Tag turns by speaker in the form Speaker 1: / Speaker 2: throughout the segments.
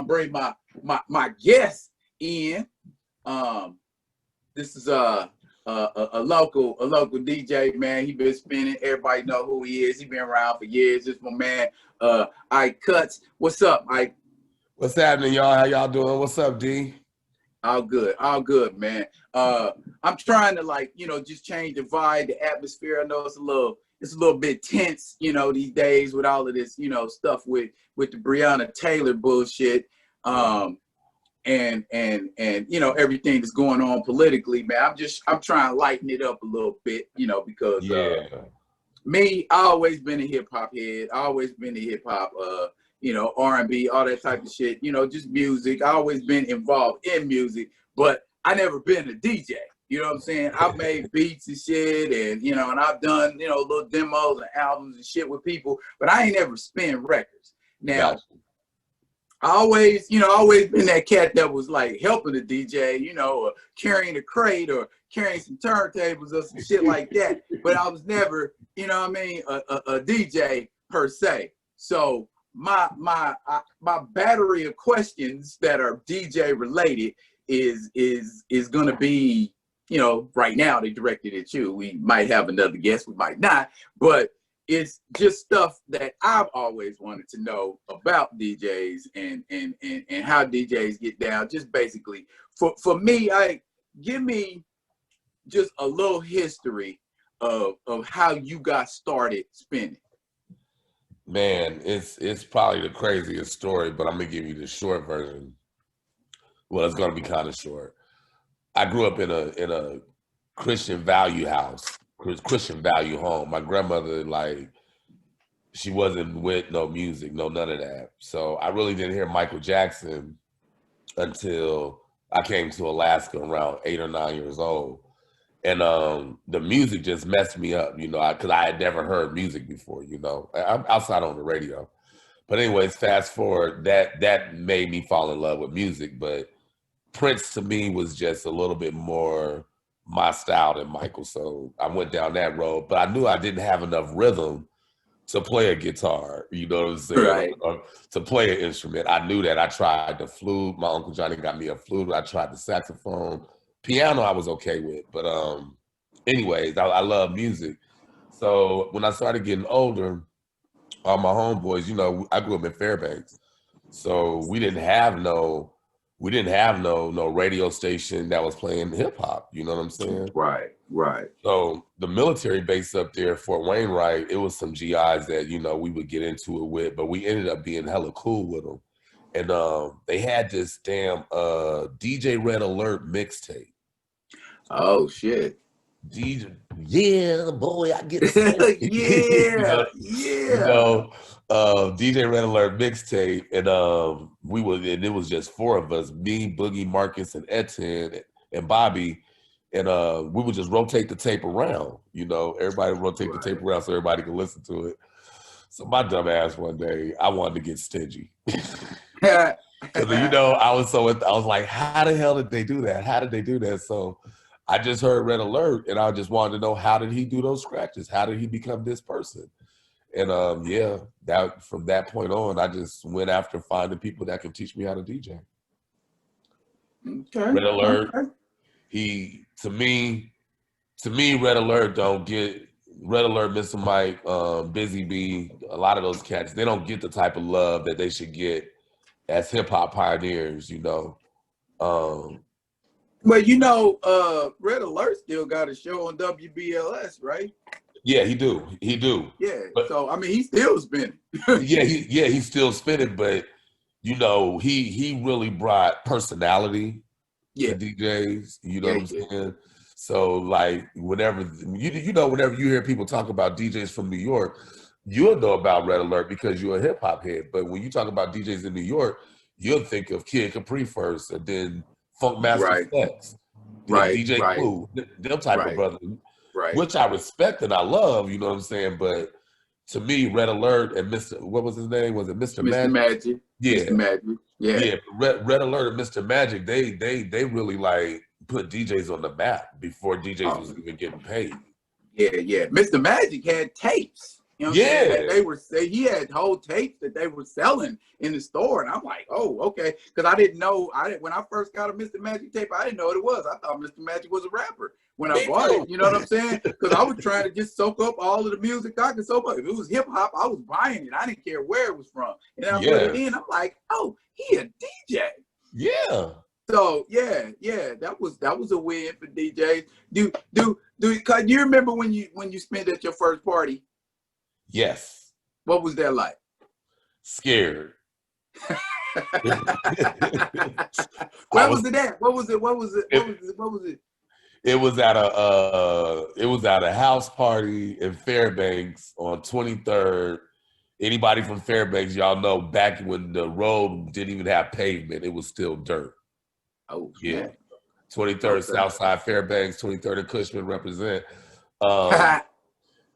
Speaker 1: bring my guest in. This is a local DJ, man. He been spinning. Everybody know who he is. He been around for years. This my man, I-Cuttz. What's up, Ike?
Speaker 2: What's happening, y'all? How y'all doing? What's up, D?
Speaker 1: All good, man. I'm trying to just change the vibe, the atmosphere. I know it's a little bit tense, these days with all of this, stuff with the Breonna Taylor bullshit. And everything that's going on politically, man. I'm trying to lighten it up a little bit, because I always been a hip hop head. I always been a hip hop, R&B, all that type of shit, just music. I always been involved in music, but I never been a DJ. You know what I'm saying? I've made beats and shit, and and I've done little demos and albums and shit with people, but I ain't ever spin records. Now. Gotcha. I always been that cat that was like helping the DJ, or carrying a crate or carrying some turntables or some shit like that. But I was never, a DJ per se. So my battery of questions that are DJ related is gonna be, right now they directed at you. We might have another guest, we might not, but it's just stuff that I've always wanted to know about DJs and how DJs get down. Just basically, for me, give me just a little history of how you got started spinning.
Speaker 2: Man, it's probably the craziest story, but I'm gonna give you the short version. Well, it's gonna be kind of short. I grew up in a Christian value house. Christian value home. My grandmother, she wasn't with no music, none of that. So I really didn't hear Michael Jackson until I came to Alaska around 8 or 9 years old. And the music just messed me up, because I had never heard music before, I'm outside on the radio. But anyways, fast forward, that made me fall in love with music. But Prince to me was just a little bit more my style than Michael, so I went down that road. But I knew I didn't have enough rhythm to play a guitar, you know what I'm saying?
Speaker 1: Right.
Speaker 2: Or to play an instrument. I knew that. I tried the flute. My Uncle Johnny got me a flute. I tried the saxophone. Piano I was okay with. But anyways, I love music. So when I started getting older, all my homeboys, I grew up in Fairbanks. So we didn't have no radio station that was playing hip hop. You know what I'm saying?
Speaker 1: Right.
Speaker 2: So the military base up there, Fort Wainwright, it was some GIs that, we would get into it with, but we ended up being hella cool with them. And they had this damn DJ Red Alert mixtape.
Speaker 1: Oh, shit.
Speaker 2: Yeah, boy, I get it. DJ Red Alert mixtape, and it was just 4 of us, me, Boogie, Marcus, and Etienne, and Bobby, and we would just rotate the tape around. Everybody would rotate the tape around so everybody could listen to it. So my dumb ass one day, I wanted to get stingy. Because I was like, how the hell did they do that? How did they do that? So I just heard Red Alert, and I just wanted to know, how did he do those scratches? How did he become this person? And from that point on, I just went after finding people that can teach me how to DJ.
Speaker 1: Okay.
Speaker 2: Red Alert, to me, Red Alert don't get, Red Alert, Mr. Mike, Busy Bee, a lot of those cats, they don't get the type of love that they should get as hip hop pioneers,
Speaker 1: But Red Alert still got a show on WBLS, right?
Speaker 2: Yeah, he do.
Speaker 1: Yeah,
Speaker 2: but,
Speaker 1: so he's still spinning.
Speaker 2: he's still spinning, but he really brought personality to DJs. You know what I'm saying? So whenever whenever you hear people talk about DJs from New York, you'll know about Red Alert because you're a hip hop head. But when you talk about DJs in New York, you'll think of Kid Capri first, and then Funk Master Flex, DJ Clue, them type of brothers.
Speaker 1: Right.
Speaker 2: Which I respect and I love, you know what I'm saying? But to me, Red Alert and what was his name? Was it Mr.
Speaker 1: Magic?
Speaker 2: Yeah.
Speaker 1: Mr. Magic. Yeah.
Speaker 2: Yeah. Red Alert and Mr. Magic, they really put DJs on the map before DJs was even getting paid.
Speaker 1: Yeah. Mr. Magic had tapes. You know what I'm saying?
Speaker 2: Yeah.
Speaker 1: That he had whole tapes that they were selling in the store. And I'm like, oh, okay. Because I didn't know, when I first got a Mr. Magic tape, I didn't know what it was. I thought Mr. Magic was a rapper when I
Speaker 2: Me
Speaker 1: bought
Speaker 2: too.
Speaker 1: it. You know what I'm saying? Because I was trying to just soak up all of the music I could soak up. If it was hip hop, I was buying it. I didn't care where it was from. And I put it in. I'm like, oh, he a DJ.
Speaker 2: Yeah.
Speaker 1: So yeah, that was a win for DJs. Cause you remember when you spent at your first party?
Speaker 2: Yes.
Speaker 1: What was that like?
Speaker 2: Scared.
Speaker 1: Where was it at? What was it?
Speaker 2: It was at a house party in Fairbanks on 23rd. Anybody from Fairbanks, y'all know back when the road didn't even have pavement, it was still dirt.
Speaker 1: Oh
Speaker 2: yeah.
Speaker 1: Man.
Speaker 2: 23rd
Speaker 1: Okay.
Speaker 2: Southside Fairbanks, 23rd and Cushman represent.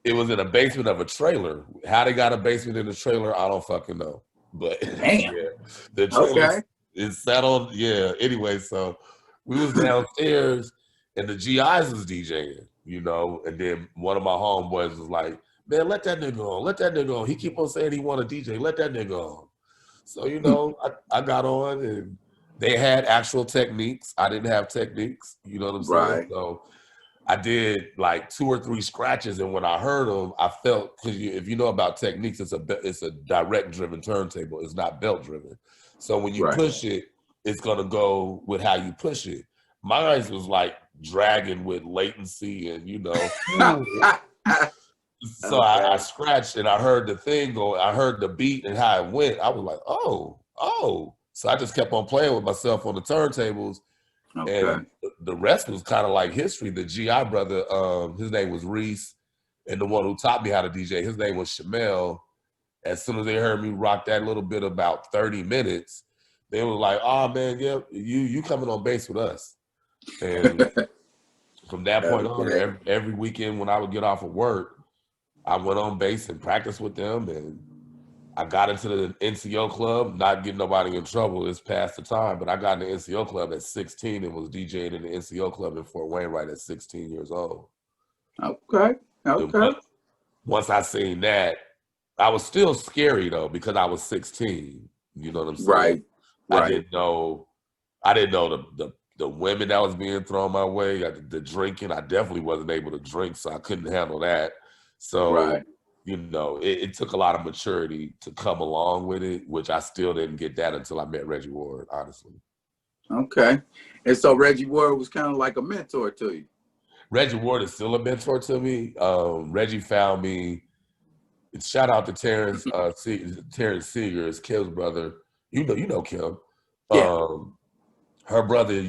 Speaker 2: It was in a basement of a trailer. How they got a basement in a trailer, I don't fucking know. But
Speaker 1: damn.
Speaker 2: Yeah, the trailer is settled. Yeah. Anyway, so we was downstairs and the GIs was DJing, you know, and then one of my homeboys was like, man, let that nigga on. Let that nigga on. He keep on saying he want to DJ. Let that nigga on. So, you know, I got on and they had actual techniques. I didn't have techniques. You know what I'm saying? So I did like 2 or 3 scratches, and when I heard them, I felt, because if you know about techniques, it's a direct driven turntable. It's not belt driven. So when you push it, it's gonna go with how you push it. Mine was like dragging with latency, and you know. So I scratched and I heard the thing go. I heard the beat and how it went. I was like, oh. So I just kept on playing with myself on the turntables. And the rest was kind of like history. The GI brother, his name was Reese, and the one who taught me how to DJ, his name was Shamel. As soon as they heard me rock that little bit about 30 minutes, they were like, oh man, yeah, you coming on bass with us. And from that point on, every weekend when I would get off of work, I went on bass and practiced with them, and I got into the NCO club, not getting nobody in trouble. It's past the time, but I got in the NCO club at 16 and was DJing in the NCO club in Fort Wainwright at 16 years old.
Speaker 1: Okay.
Speaker 2: Once I seen that, I was still scary though, because I was 16. You know what I'm saying?
Speaker 1: Right.
Speaker 2: I didn't know the women that was being thrown my way, the drinking. I definitely wasn't able to drink, so I couldn't handle that. So you know, it took a lot of maturity to come along with it, which I still didn't get that until I met Reggie Ward, honestly. Okay.
Speaker 1: And so Reggie Ward was kind of like a mentor to you.
Speaker 2: Reggie Ward is still a mentor to me. Reggie found me. Shout out to Terrence Seeger, is Kim's brother. You know Kim.
Speaker 1: Yeah.
Speaker 2: Her brother,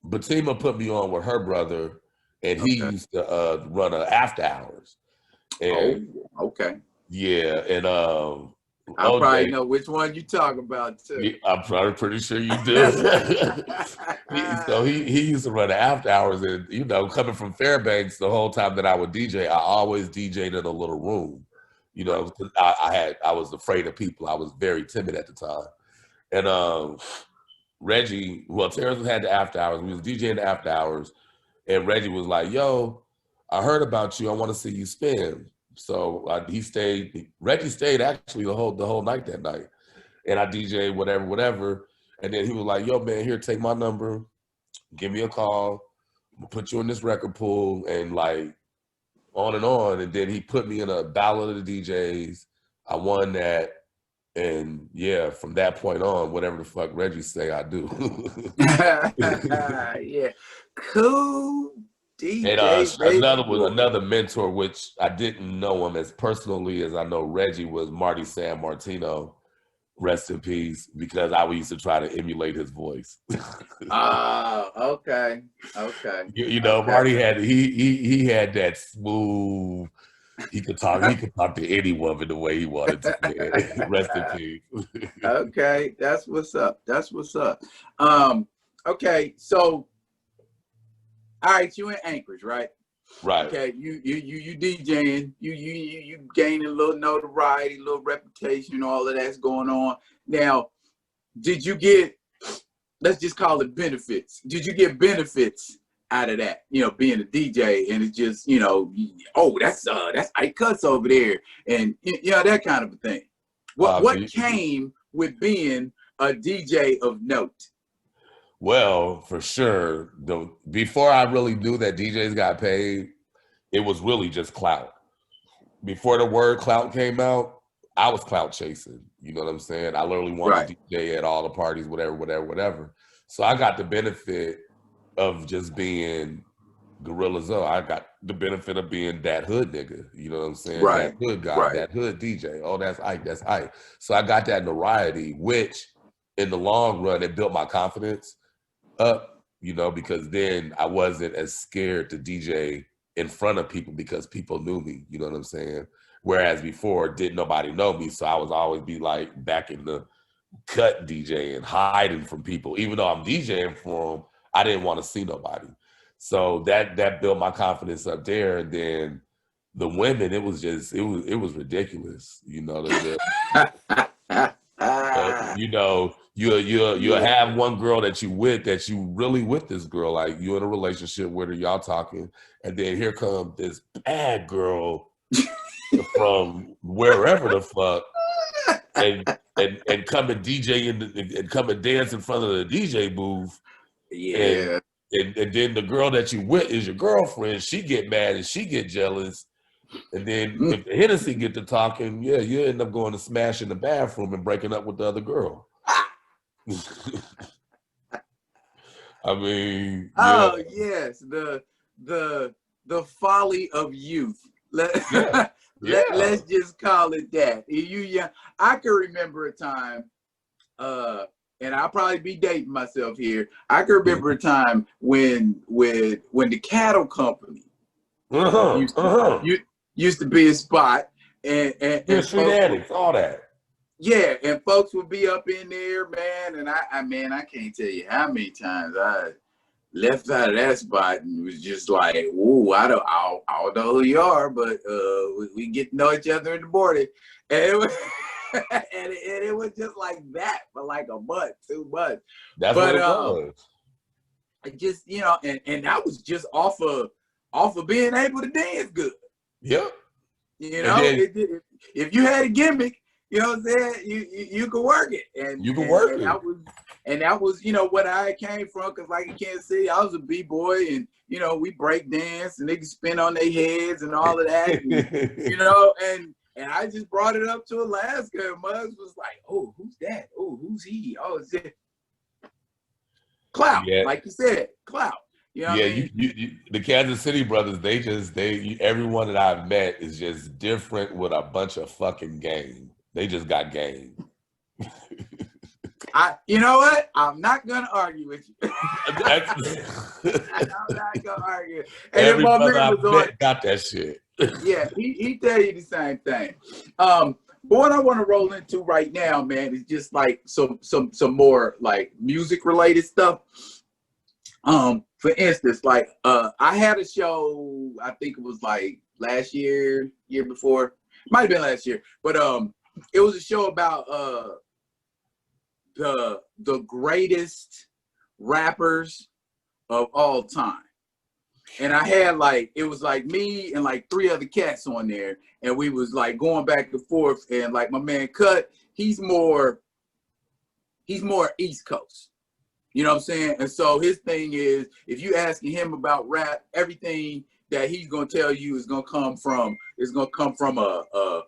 Speaker 2: Batima put me on with her brother, and he used to run after hours. And, yeah, and
Speaker 1: I probably know which one you talking about too.
Speaker 2: I'm probably pretty sure you do. So he used to run after hours, and you know, coming from Fairbanks, the whole time that I would DJ, I always DJ'd in a little room. You know, I was afraid of people. I was very timid at the time, and Reggie, Terrence had the after hours. We was DJing the after hours, and Reggie was like, "Yo, I heard about you. I want to see you spin." So Reggie stayed actually the whole night that night, and I DJed whatever. And then he was like, "Yo, man, here, take my number, give me a call, we'll put you in this record pool," and like on and on. And then he put me in a battle of the DJs. I won that, and yeah, from that point on, whatever the fuck Reggie say, I do.
Speaker 1: Yeah, cool. DJ,
Speaker 2: and another mentor, which I didn't know him as personally as I know Reggie, was Marty San Martino, rest in peace, because I used to try to emulate his voice.
Speaker 1: Okay.
Speaker 2: You know, Marty had he had that smooth. He could talk to any woman the way he wanted to. Rest in peace.
Speaker 1: Okay, that's what's up. Okay, so. All right, you in Anchorage, right?
Speaker 2: Right.
Speaker 1: Okay, you DJing, you gaining a little notoriety, a little reputation, all of that's going on. Now, did you get, let's just call it benefits. Did you get benefits out of that, you know, being a DJ, and it's just, you know, oh, that's I-Cuttz over there, and you know, that kind of a thing. What came with being a DJ of note?
Speaker 2: Well, for sure, before I really knew that DJs got paid, it was really just clout. Before the word clout came out, I was clout chasing. You know what I'm saying? I literally wanted to DJ at all the parties, whatever. So I got the benefit of just being Gorilla Zoe. I got the benefit of being that hood nigga. You know what I'm saying?
Speaker 1: Right.
Speaker 2: That hood guy, that hood DJ. Oh, that's Ike, that's Ike. So I got that notoriety, which in the long run, it built my confidence up, you know, because then I wasn't as scared to DJ in front of people because people knew me, you know what I'm saying? Whereas before, didn't nobody know me, so I was always be like back in the cut DJing, hiding from people. Even though I'm DJing for them, I didn't want to see nobody. So that built my confidence up there. And then the women, it was ridiculous, you know. You know, you'll have one girl that you really with this girl, like you're in a relationship with her, y'all talking, and then here comes this bad girl from wherever the fuck, and come and DJ and come and dance in front of the DJ booth.
Speaker 1: Yeah.
Speaker 2: And then the girl that you with is your girlfriend. She get mad and she get jealous. And then if the Hennessy get to talking, yeah, you end up going to smash in the bathroom and breaking up with the other girl. I mean,
Speaker 1: oh yes, the folly of youth. Let's just call it that. I can remember a time, and I'll probably be dating myself here. I can remember a time when the cattle company used to be a spot, and
Speaker 2: street addicts, all that.
Speaker 1: Yeah, and folks would be up in there, man, and I can't tell you how many times I left out of that spot and was just like, "Ooh, I don't know who you are, but we get to know each other in the morning," and it was, and it was just like that for like a month, 2 months.
Speaker 2: That's what it was.
Speaker 1: Just, you know, and that was just off of being able to dance good.
Speaker 2: Yep.
Speaker 1: You know, if you had a gimmick, you know what I'm saying, you could work it, and
Speaker 2: you could work it.
Speaker 1: That was, you know, what I came from, because like you can't see, I was a b-boy, and you know, we break dance and they can spin on their heads and all of that, and, you know, and I just brought it up to Alaska, and Muggs was like, "Oh, who's that? Oh, who's he? Oh, is it clout?" Like you said, clout. You know what I mean?
Speaker 2: You, the Kansas City brothers, everyone that I've met is just different with a bunch of fucking game. They just got game.
Speaker 1: You know what? I'm not gonna argue with you. I'm not gonna argue. And
Speaker 2: every brother I've met got that shit.
Speaker 1: Yeah, he tell you the same thing. But what I want to roll into right now, man, is just like some more like music related stuff. For instance, like I had a show, I think it was like last year before, might have been last year, but it was a show about the greatest rappers of all time. And I had like, it was like me and like 3 other cats on there, and we was like going back and forth, and like my man Cut, he's more East Coast. You know what I'm saying? And so his thing is, if you asking him about rap, everything that he's gonna tell you is gonna come from a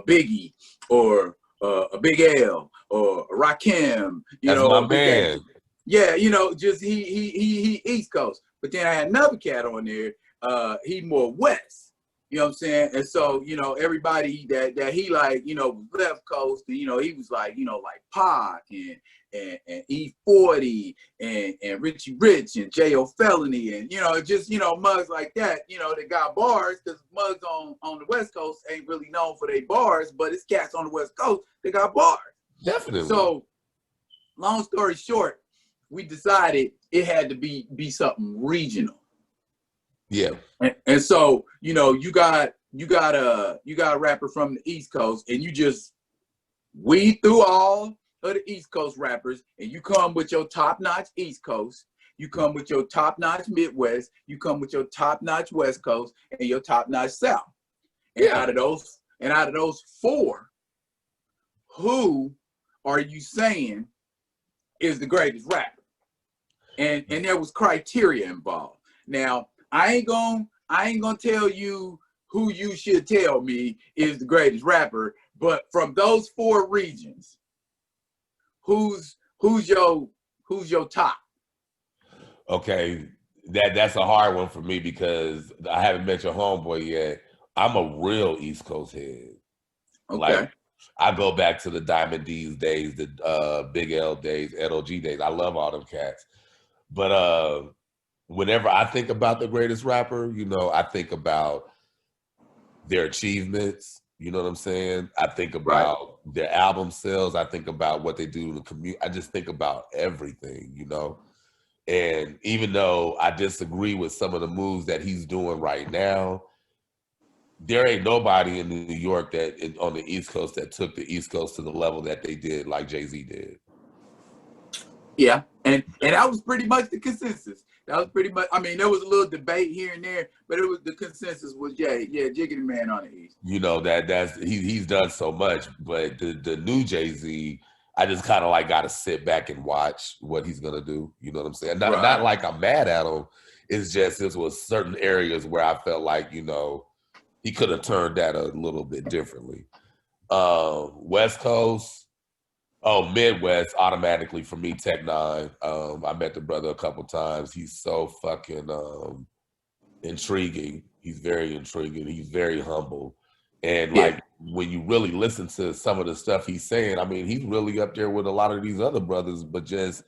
Speaker 1: Biggie or a Big L or a Rakim. You know,
Speaker 2: my man.
Speaker 1: Yeah, you know, just he East Coast. But then I had another cat on there. He more West. You know what I'm saying? And so, you know, everybody that he like, you know, left coast, and, you know, he was like, you know, like Pac and E40 and Richie Rich and J.O. Felony, and, you know, just, you know, mugs like that, you know, that got bars, because mugs on the West Coast ain't really known for their bars, but it's cats on the West Coast, they got bars.
Speaker 2: Definitely.
Speaker 1: So, long story short, we decided it had to be something regional.
Speaker 2: Yeah.
Speaker 1: And so, you know, you got a rapper from the East Coast, and you just weed through all of the East Coast rappers, and you come with your top-notch East Coast. you come with your top-notch Midwest, you come with your top-notch West Coast, and your top-notch South. And out of those four, who are you saying is the greatest rapper? And there was criteria involved. Now, I ain't gonna tell you who you should tell me is the greatest rapper, but from those four regions, who's your top?
Speaker 2: Okay, that's a hard one for me because I haven't met your homeboy yet. I'm a real East Coast head.
Speaker 1: Okay.
Speaker 2: Like, I go back to the Diamond D's days, the Big L days, LOG days. I love all them cats. But whenever I think about the greatest rapper, you know, I think about their achievements. You know what I'm saying? I think about their album sales. I think about what they do in the community. I just think about everything, you know? And even though I disagree with some of the moves that he's doing right now, there ain't nobody in New York on the East Coast that took the East Coast to the level that they did, like Jay-Z did.
Speaker 1: Yeah, and that was pretty much the consensus. That was pretty much. I mean, there was a little debate here and there, but it was the consensus was Jiggity Man on the East.
Speaker 2: You know he's done so much, but the new Jay-Z, I just kind of like got to sit back and watch what he's gonna do. You know what I'm saying? Not like I'm mad at him. It's just this was certain areas where I felt like, you know, he could have turned that a little bit differently. West Coast, Midwest, automatically for me, Tech Nine. I met the brother a couple times. He's so fucking intriguing. He's very intriguing. He's very humble. And like when you really listen to some of the stuff he's saying, I mean, he's really up there with a lot of these other brothers, but just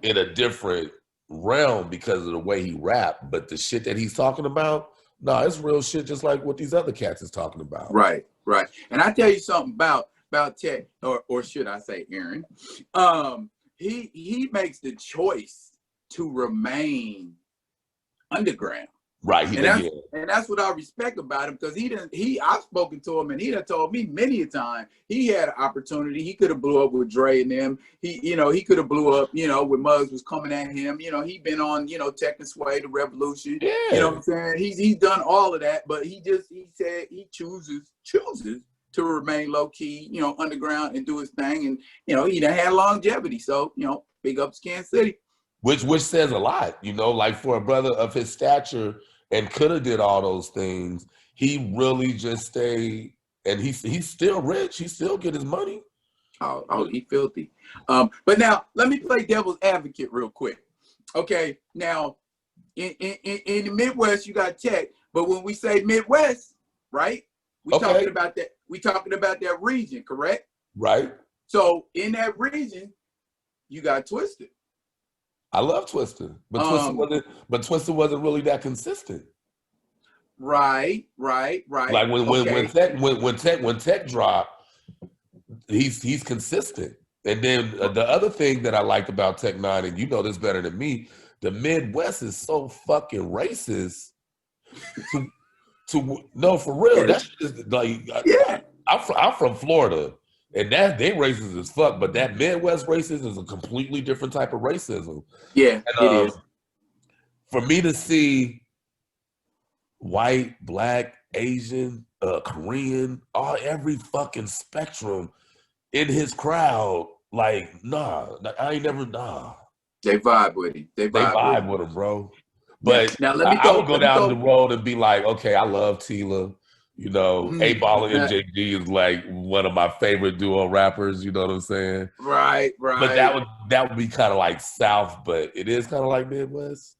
Speaker 2: in a different realm because of the way he rap. But the shit that he's talking about, no, it's real shit, just like what these other cats is talking about.
Speaker 1: Right. And I tell you something about Tech, or should I say Aaron? He makes the choice to remain underground.
Speaker 2: Right.
Speaker 1: And that's what I respect about him, because I've spoken to him and he done told me many a time he had an opportunity. He could have blew up with Dre and them. He could have blew up, when Muggs was coming at him. He been on, Tech and Sway, the Revolution. Yeah. You know what I'm saying? He's done all of that, but he said he chooses to remain low key, underground and do his thing. And, he done had longevity. So, big ups Kansas City.
Speaker 2: Which says a lot, like for a brother of his stature and could have did all those things, he really just stayed, and he's still rich. He still get his money.
Speaker 1: Oh, he filthy. But now let me play devil's advocate real quick. Okay, now in the Midwest you got Tech, but when we say Midwest, right? Talking about that. We talking about that region, correct?
Speaker 2: Right.
Speaker 1: So in that region, you got Twisted.
Speaker 2: I love Twister, but Twister wasn't really that consistent. Right. Like when Tech dropped, he's consistent. And then the other thing that I liked about Tech Nine, and you know this better than me, the Midwest is so fucking racist. No, for real, that's just like I'm from Florida. And they racist as fuck, but that Midwest racism is a completely different type of racism.
Speaker 1: Yeah, it is.
Speaker 2: For me to see white, black, Asian, Korean, every fucking spectrum in his crowd, like, I ain't never,
Speaker 1: They vibe with him. They
Speaker 2: vibe with him, bro. But
Speaker 1: now
Speaker 2: I would go down the road and be like, okay, I love Tila. 8Ball and MJG is like one of my favorite duo rappers. You know what I'm saying?
Speaker 1: Right.
Speaker 2: But that would be kind of like South, but it is kind of like Midwest.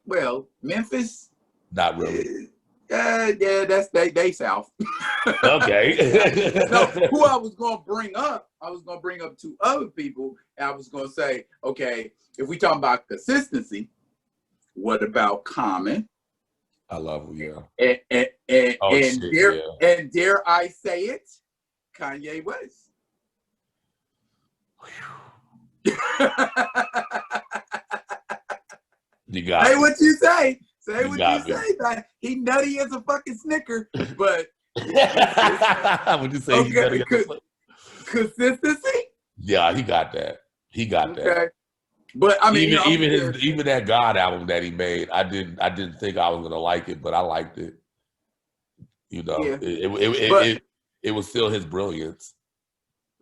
Speaker 1: Well, Memphis,
Speaker 2: not really.
Speaker 1: Yeah, that's they South.
Speaker 2: Okay.
Speaker 1: No, who I was gonna bring up two other people. I was gonna say, okay, if we talking about consistency, what about Common?
Speaker 2: I love him,
Speaker 1: And dare I say it, Kanye West.
Speaker 2: You got
Speaker 1: Say what you say. Say what you say. Like, he nutty as a fucking Snicker, but
Speaker 2: would you say he's nutty as a
Speaker 1: consistency?
Speaker 2: Yeah, he got that. He got that.
Speaker 1: But I mean,
Speaker 2: even that God album that he made, I didn't think I was gonna like it, but I liked it. You know,
Speaker 1: yeah.
Speaker 2: it was still his brilliance.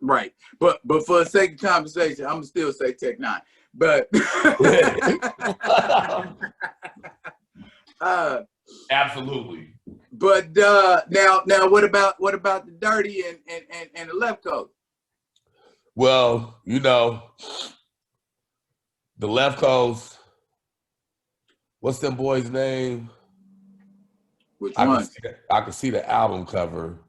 Speaker 1: Right. But for the sake of conversation, I'm gonna still say Tech Nine. But
Speaker 2: Absolutely.
Speaker 1: But now what about the Dirty and the Left Coast?
Speaker 2: Well, you know, the Left Coast. What's them boys' name?
Speaker 1: Which one?
Speaker 2: I can see the album cover.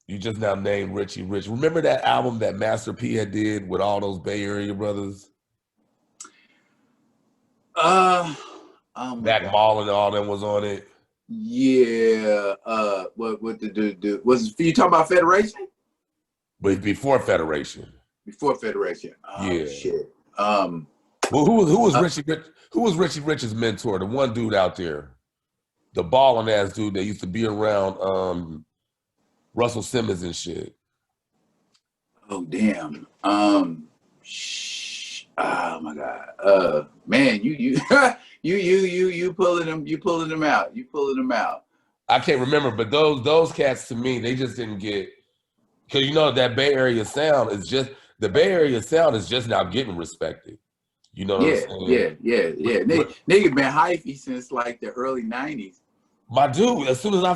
Speaker 2: You just now named Richie Rich. Remember that album that Master P had did with all those Bay Area brothers? Mac Mall and all them was on it.
Speaker 1: Yeah. What the do? Was you talking about Federation?
Speaker 2: But before Federation.
Speaker 1: Before Federation. Oh, yeah. Shit.
Speaker 2: Well, who was Richie Rich? Who was Richie Rich's mentor? The one dude out there, the balling ass dude that used to be around Russell Simmons and shit. Oh
Speaker 1: damn. Oh my God. Man, you pulling them out. You pulling them out.
Speaker 2: I can't remember, but those cats to me, they just didn't get, because you know that Bay Area sound is just now getting respected. You know what I'm saying?
Speaker 1: Yeah. Nigga been hyphy since like the early 90s.
Speaker 2: My dude, as soon as I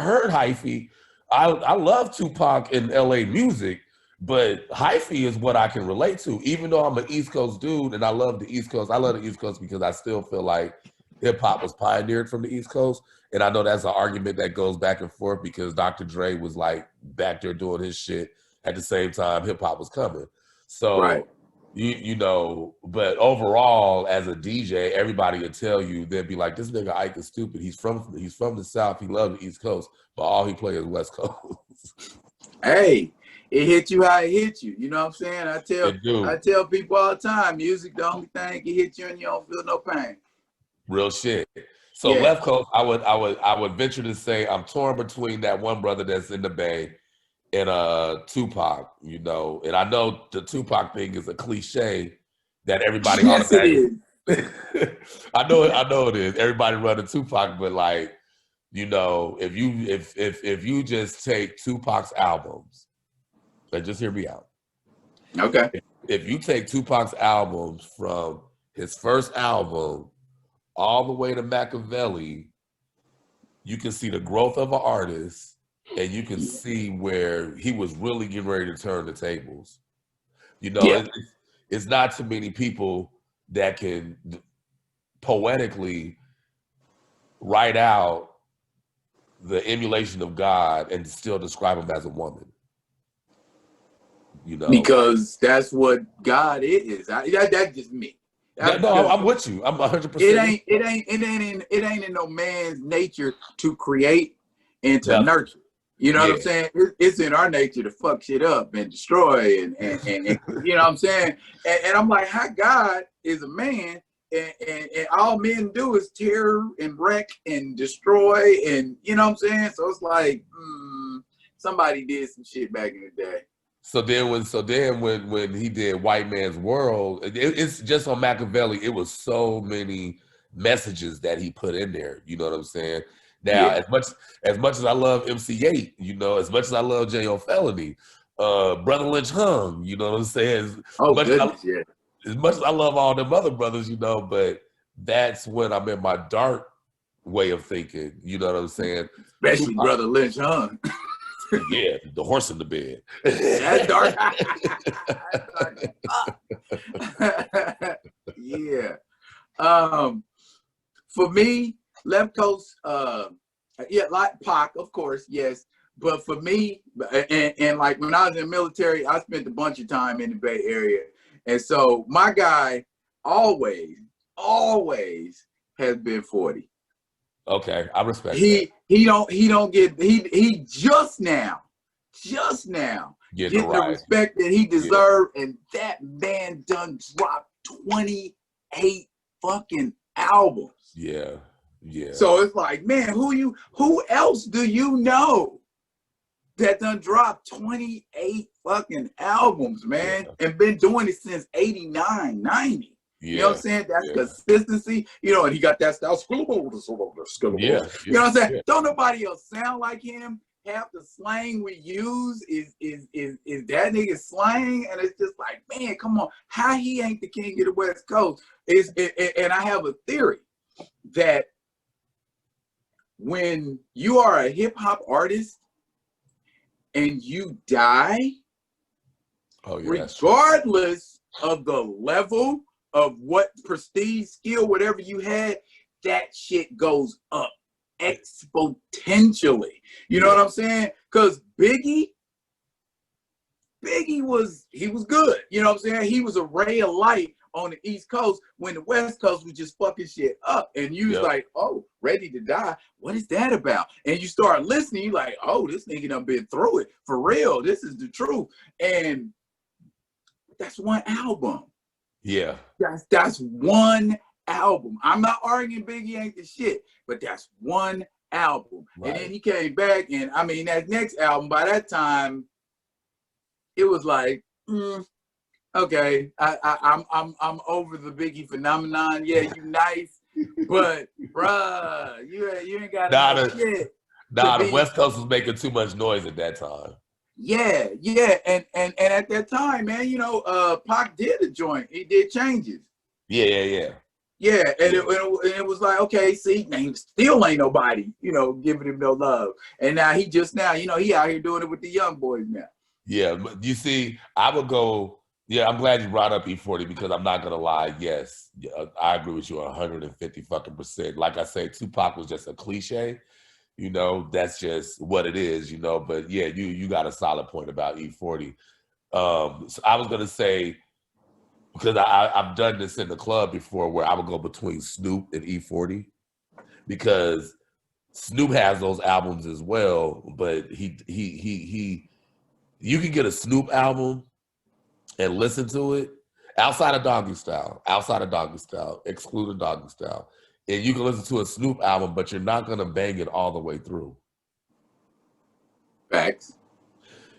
Speaker 2: heard hyphy, I love Tupac and LA music, but hyphy is what I can relate to. Even though I'm an East Coast dude and I love the East Coast, I love the East Coast because I still feel like hip hop was pioneered from the East Coast. And I know that's an argument that goes back and forth because Dr. Dre was like back there doing his shit at the same time hip hop was coming. So
Speaker 1: right.
Speaker 2: You know, but overall, as a DJ, everybody would tell you, they'd be like, this nigga Ike is stupid. He's from the South. He loves the East Coast, but all he plays is West Coast.
Speaker 1: Hey, it hit you how it hit you. You know what I'm saying? I tell people all the time, music the only thing can hit you and you don't feel no pain.
Speaker 2: Real shit. So Left Coast, I would venture to say I'm torn between that one brother that's in the Bay and Tupac, you know, and I know the Tupac thing is a cliche that everybody automatically. I know it is. Everybody running Tupac, but like, you know, if you just take Tupac's albums, and just hear me out.
Speaker 1: Okay.
Speaker 2: If you take Tupac's albums from his first album all the way to Machiavelli, you can see the growth of an artist. And you can see where he was really getting ready to turn the tables. You know, it's not too many people that can poetically write out the emulation of God and still describe him as a woman. You know,
Speaker 1: because that's what God is. That's just me.
Speaker 2: I'm with you. I'm 100%.
Speaker 1: It ain't in no man's nature to create and to nurture. You know what I'm saying? It's in our nature to fuck shit up and destroy and you know what I'm saying? And I'm like, how God is a man and all men do is tear and wreck and destroy and you know what I'm saying? So it's like somebody did some shit back in the day.
Speaker 2: So then when he did White Man's World, it's just on Machiavelli, it was so many messages that he put in there. You know what I'm saying? Now, as much as I love MC8, you know, as much as I love J.O. Felony, Brother Lynch Hung, you know what I'm saying? As much as I love all them other brothers, you know, but that's when I'm in my dark way of thinking, you know what I'm saying?
Speaker 1: Especially Brother Lynch Hung.
Speaker 2: Yeah, the horse in the bed.
Speaker 1: That's dark. Yeah. For me, Left Coast, like Pac, of course, yes. But for me, and like when I was in the military, I spent a bunch of time in the Bay Area. And so my guy always has been 40.
Speaker 2: Okay, I respect
Speaker 1: that. He just now getting the respect that he deserved, and that man done dropped 28 fucking albums.
Speaker 2: Yeah.
Speaker 1: So it's like, man, who else do you know that done dropped 28 fucking albums, man,
Speaker 2: Yeah.
Speaker 1: and been doing it since 89, 90.
Speaker 2: Yeah.
Speaker 1: You know what I'm saying? That's consistency. You know, and he got that style.
Speaker 2: Yeah.
Speaker 1: You know what I'm saying?
Speaker 2: Yeah.
Speaker 1: Don't nobody else sound like him. Half the slang we use is that nigga slang, and it's just like, man, come on, how he ain't the king of the West Coast? And I have a theory that when you are a hip hop artist and you die, regardless of the level of what prestige, skill, whatever you had, that shit goes up exponentially. You know what I'm saying? Because Biggie was good. You know what I'm saying? He was a ray of light on the East Coast when the West Coast was just fucking shit up. And you was like, oh, Ready to Die, what is that about? And you start listening, you like, oh, this nigga done been through it. For real, this is the truth. And that's one album.
Speaker 2: Yeah.
Speaker 1: That's one album. I'm not arguing Biggie ain't the shit, but that's one album. Right. And then he came back, and I mean, that next album, by that time, it was like, okay, I'm over the Biggie phenomenon. Yeah, you nice, but bruh, you ain't got enough shit.
Speaker 2: The West Coast was making too much noise at that time.
Speaker 1: Yeah, and at that time, man, you know, Pac did a joint. He did Changes.
Speaker 2: Yeah,
Speaker 1: and it was like, okay, see, still ain't nobody, you know, giving him no love. And now he out here doing it with the young boys now.
Speaker 2: Yeah, but you see, I would go, I'm glad you brought up E40 because I'm not going to lie. Yes, I agree with you 150%. Like I say, Tupac was just a cliche. You know, that's just what it is, you know. But yeah, you got a solid point about E40. So I was going to say, because I've done this in the club before where I would go between Snoop and E40 because Snoop has those albums as well, but you can get a Snoop album and listen to it outside of Doggy Style, excluding Doggy Style. And you can listen to a Snoop album, but you're not going to bang it all the way through.
Speaker 1: Facts.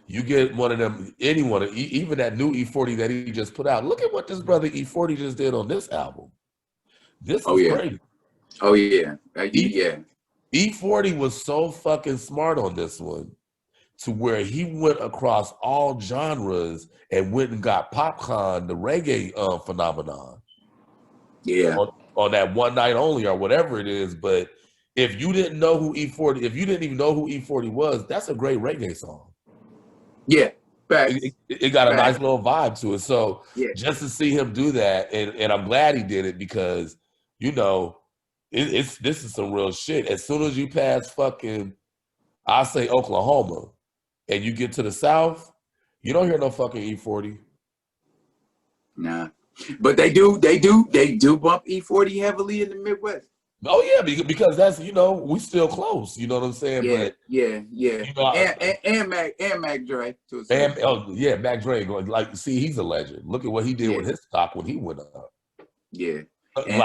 Speaker 2: You get one of them, even that new E40 that he just put out. Look at what this brother E40 just did on this album. This is crazy.
Speaker 1: Oh, yeah. Yeah.
Speaker 2: E40 was so fucking smart on this one to where he went across all genres and went and got Popcorn, the reggae phenomenon.
Speaker 1: Yeah.
Speaker 2: On that one night only or whatever it is. But if you didn't know who E40, if you didn't even know who E40 was, that's a great reggae song.
Speaker 1: Yeah.
Speaker 2: It got a nice little vibe to it. So just to see him do that, and I'm glad he did it because, you know, this is some real shit. As soon as you pass fucking, I say Oklahoma, and you get to the South, you don't hear no fucking E40.
Speaker 1: Nah. But they do bump E40 heavily in the Midwest.
Speaker 2: Oh yeah, because that's, you know, we still close. You know what I'm saying?
Speaker 1: Yeah. You know, and Mac Dre to a certain
Speaker 2: Mac Dre going, like, see, he's a legend. Look at what he did with his stock when he went up.
Speaker 1: Yeah.
Speaker 2: And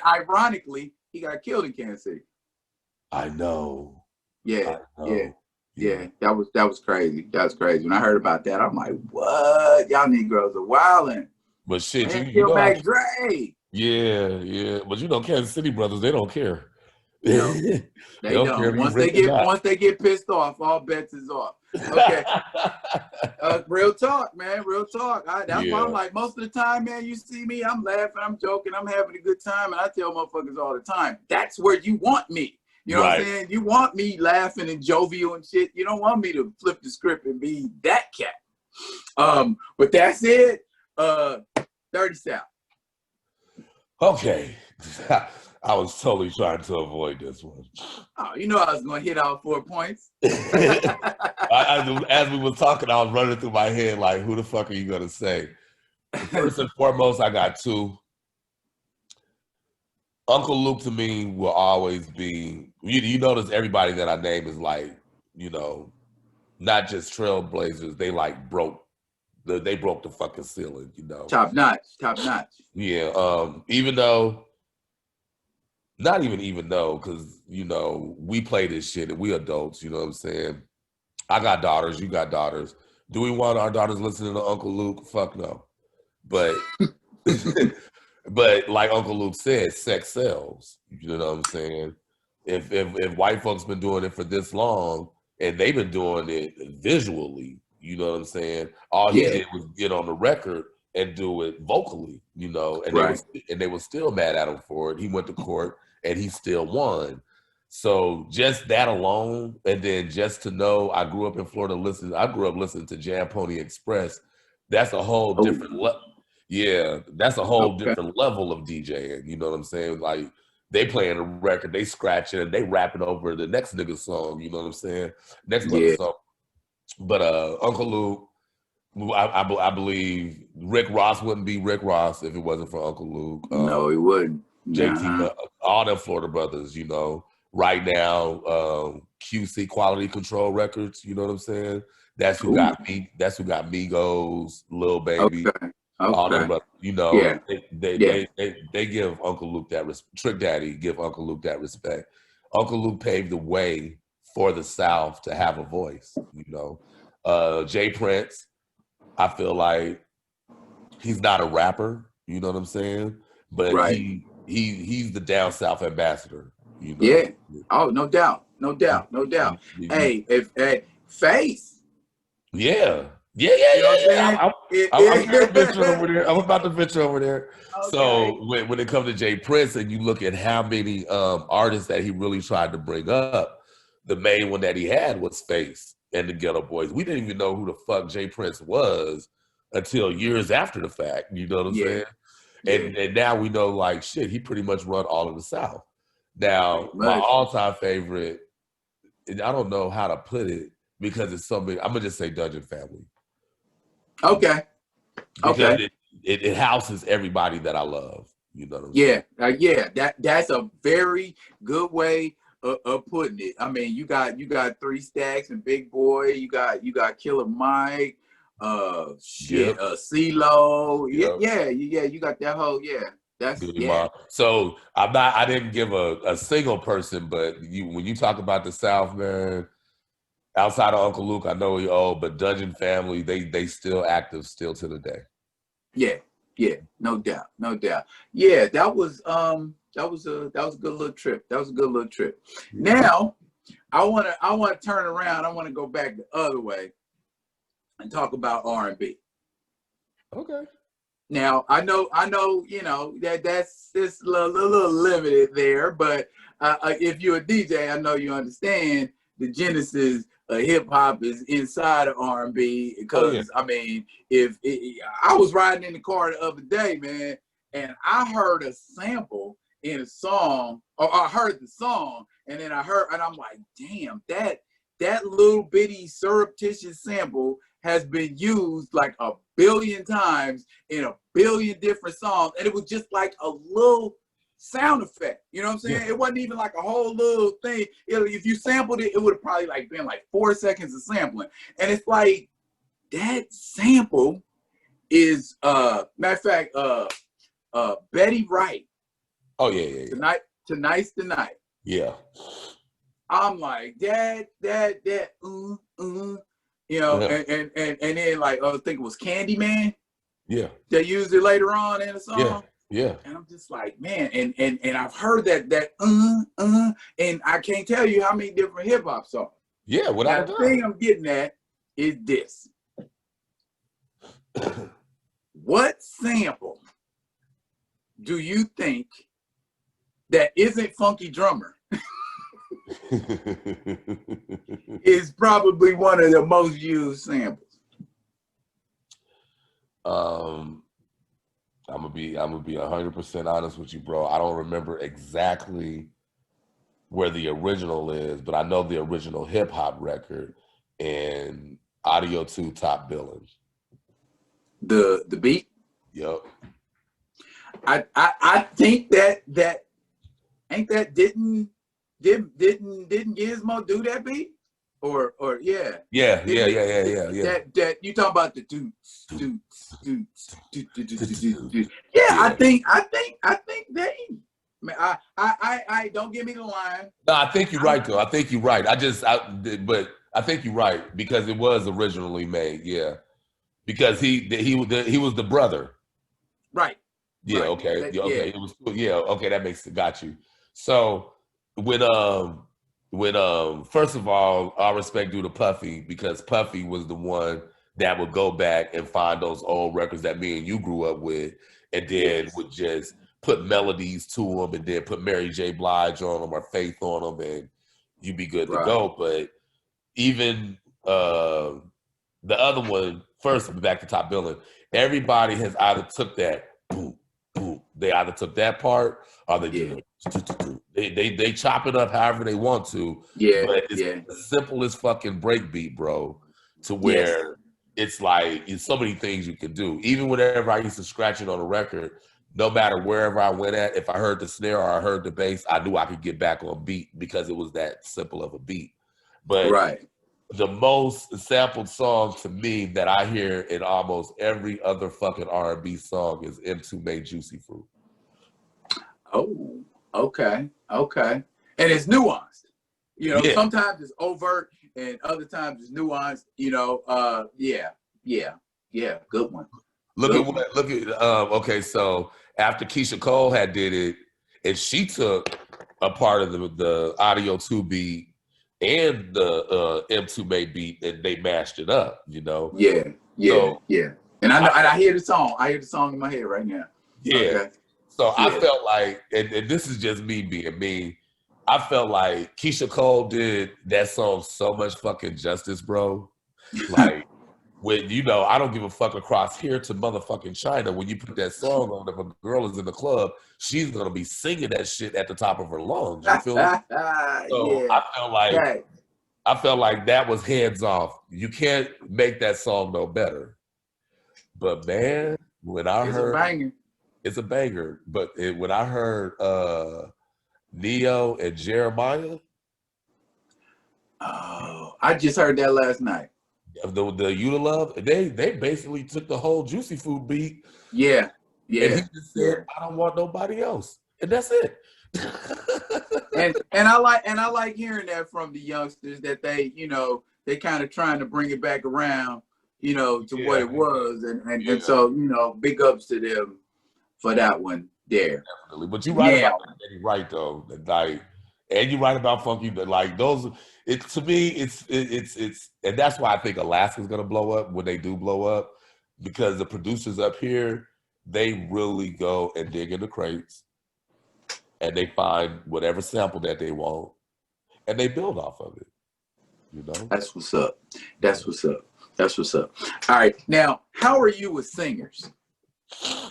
Speaker 1: ironically, he got killed in Kansas City.
Speaker 2: I know.
Speaker 1: Yeah. That was crazy. That was crazy. When I heard about that, I'm like, what? Y'all Negroes are wilding.
Speaker 2: But shit,
Speaker 1: you know, Mac Dre.
Speaker 2: Yeah. But you know, Kansas City brothers, they don't care.
Speaker 1: No, they don't care. Once they get pissed off, all bets is off. Okay. Real talk, man. Real talk. That's why I'm like, most of the time, man, you see me, I'm laughing, I'm joking, I'm having a good time, and I tell motherfuckers all the time, that's where you want me. You know what I'm saying? You want me laughing and jovial and shit. You don't want me to flip the script and be that cat. But that's it. 30 South.
Speaker 2: Okay. I was totally trying to avoid this one.
Speaker 1: Oh, you know I was going to hit all 4 points.
Speaker 2: As we were talking, I was running through my head like, who the fuck are you going to say? First and foremost, I got 2. Uncle Luke to me will always be, you notice everybody that I name is like, you know, not just trailblazers, they like broke the fucking ceiling, you know.
Speaker 1: Top notch.
Speaker 2: Yeah, not even though, because, you know, we play this shit and we adults, you know what I'm saying? I got daughters. You got daughters. Do we want our daughters listening to Uncle Luke? Fuck no. But but like Uncle Luke said, sex sells. You know what I'm saying? If white folks been doing it for this long and they've been doing it visually, you know what I'm saying? All he did was get on the record and do it vocally, you know, and they were still mad at him for it. He went to court and he still won. So just that alone, and then just to know I grew up in Florida I grew up listening to Jam Pony Express. That's a whole different level. Yeah, that's a whole different level of DJing. You know what I'm saying? Like they playing a record, they scratching and they rapping over the next nigga's song. You know what I'm saying? Next brother's song. But Uncle Luke, I believe Rick Ross wouldn't be Rick Ross if it wasn't for Uncle Luke.
Speaker 1: No, he wouldn't.
Speaker 2: JT, all them Florida brothers, you know. Right now, QC Quality Control Records, you know what I'm saying? That's who got me. That's who got Migos, Lil Baby, all them brothers. You know, they give Uncle Luke that respect. Trick Daddy give Uncle Luke that respect. Uncle Luke paved the way for the South to have a voice. You know, Jay Prince, I feel like he's not a rapper. You know what I'm saying? But he's the down South ambassador. You know?
Speaker 1: Yeah. Oh, no doubt. Hey, Face.
Speaker 2: Yeah. I'm about to venture over there. Okay. So when it comes to Jay Prince and you look at how many artists that he really tried to bring up, the main one that he had was Face and the Ghetto Boys. We didn't even know who the fuck Jay Prince was until years after the fact. You know what I'm saying? And now we know, like, shit, he pretty much run all of the South. Now, my all-time favorite, and I don't know how to put it because it's so big. I'm gonna just say Dungeon Family.
Speaker 1: Okay.
Speaker 2: Because it houses everybody that I love. You know what I'm
Speaker 1: saying? That's a very good way of putting it. I mean, you got 3 Stacks and Big Boy. You got Killer Mike. CeeLo. You got that whole That's
Speaker 2: So I didn't give a single person, but when you talk about the South, man, outside of Uncle Luke, I know he old, but Dungeon Family, they still active still to the day.
Speaker 1: Yeah, no doubt. Yeah, that was a good little trip. Now I wanna turn around, I wanna go back the other way and talk about R&B.
Speaker 2: Okay.
Speaker 1: Now I know, you know, that's a little limited there, but if you're a DJ, I know you understand the genesis of hip hop is inside of R&B. Because I mean, I was riding in the car the other day, man, and I heard a sample in a song, or I heard the song, and then I'm like, damn, that little bitty surreptitious sample has been used like 1 billion times in 1 billion different songs. And it was just like a little sound effect. You know what I'm saying? It wasn't even like a whole little thing. If you sampled it, it would have probably like been like 4 seconds of sampling. And it's like, that sample is, matter of fact, Betty Wright.
Speaker 2: Oh, yeah.
Speaker 1: Tonight's the night.
Speaker 2: Yeah.
Speaker 1: I'm like, that, you know, and then like, I think it was Candyman.
Speaker 2: Yeah.
Speaker 1: They used it later on in the song.
Speaker 2: Yeah.
Speaker 1: And I'm just like, man, and I've heard that and I can't tell you how many different hip hop songs.
Speaker 2: Yeah, without a doubt.
Speaker 1: The thing I'm getting at is this. What sample do you think that isn't Funky Drummer is probably one of the most used samples?
Speaker 2: I'm gonna be 100% honest with you, bro. I don't remember exactly where the original is, but I know the original hip hop record and Audio 2 Top Billing.
Speaker 1: The beat?
Speaker 2: Yep.
Speaker 1: I think that ain't that didn't Gizmo do that beat? Or
Speaker 2: Yeah.
Speaker 1: That you talking about the doots. Yeah, I think they. Man, I don't give me the line.
Speaker 2: No, I think you're right though. I think you're right. But I think you're right because it was originally made. Yeah, because he was the brother.
Speaker 1: Right.
Speaker 2: Yeah.
Speaker 1: Right.
Speaker 2: Okay. Yeah, okay.
Speaker 1: Yeah.
Speaker 2: It was. Yeah. Okay. That makes got you. So when first of all, all respect due to Puffy because Puffy was the one that would go back and find those old records that me and you grew up with, and then would just put melodies to them, and then put Mary J. Blige on them or Faith on them, and you'd be good to go. But even the other one, first back to Top Billing, everybody has either took that boom, boom. They either took that part or they do they chop it up however they want to.
Speaker 1: Yeah.
Speaker 2: But it's the simplest fucking break beat, bro, to
Speaker 1: Yes.
Speaker 2: where it's like it's so many things you can do. Even whenever I used to scratch it on a record, no matter wherever I went at, if I heard the snare or I heard the bass, I knew I could get back on beat because it was that simple of a beat. But the most sampled song to me that I hear in almost every other fucking R&B song is M2 Made Juicy Fruit.
Speaker 1: Oh, okay. And it's nuanced. You know, sometimes it's overt and other times it's nuanced, you know. Good one.
Speaker 2: Okay, so after Keisha Cole had did it, and she took a part of the Audio 2 beat and the M2 Made beat, and they mashed it up, you know.
Speaker 1: Yeah. And I hear the song. I hear the song in my head right now.
Speaker 2: Yeah. Okay. So I felt like, and this is just me being me, I felt like Keisha Cole did that song so much fucking justice, bro. Like, when, you know, I don't give a fuck across here to motherfucking China. When you put that song on, if a girl is in the club, she's gonna be singing that shit at the top of her lungs. You feel me? So I felt like that was hands off. You can't make that song no better. But man, when I heard it's a banger. But when I heard Neo and Jeremiah,
Speaker 1: I just heard that last night.
Speaker 2: The You to Love, they basically took the whole Juicy Fruit beat.
Speaker 1: Yeah.
Speaker 2: And he just said, I don't want nobody else. And that's it.
Speaker 1: and I like hearing that from the youngsters that they, you know, they kind of trying to bring it back around, you know, to what it was. And so, you know, big ups to them for that one there.
Speaker 2: Definitely. But you're right about that, right though. Like, and you're right about Funky, but like those, to me, it's and that's why I think Alaska's gonna blow up when they do blow up, because the producers up here, they really go and dig in the crates and they find whatever sample that they want and they build off of it. You know?
Speaker 1: That's what's up. All right. Now, how are you with singers?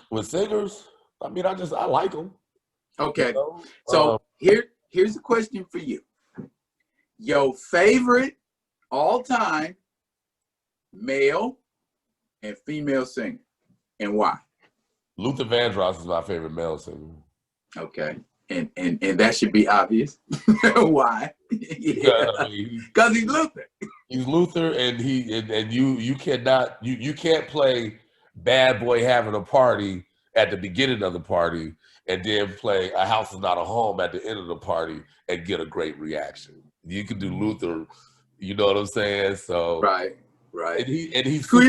Speaker 2: With singers? I mean, I like them.
Speaker 1: Okay. You know? So here's a question for you. Your favorite all-time male and female singer, and why?
Speaker 2: Luther Vandross is my favorite male singer.
Speaker 1: Okay. And that should be obvious. Why? Because he's Luther.
Speaker 2: He's Luther, and you can't play Bad Boy Having a Party at the beginning of the party and then play A House Is Not a Home at the end of the party and get a great reaction. You can do Luther, you know what I'm saying? So
Speaker 1: right.
Speaker 2: And he's
Speaker 1: you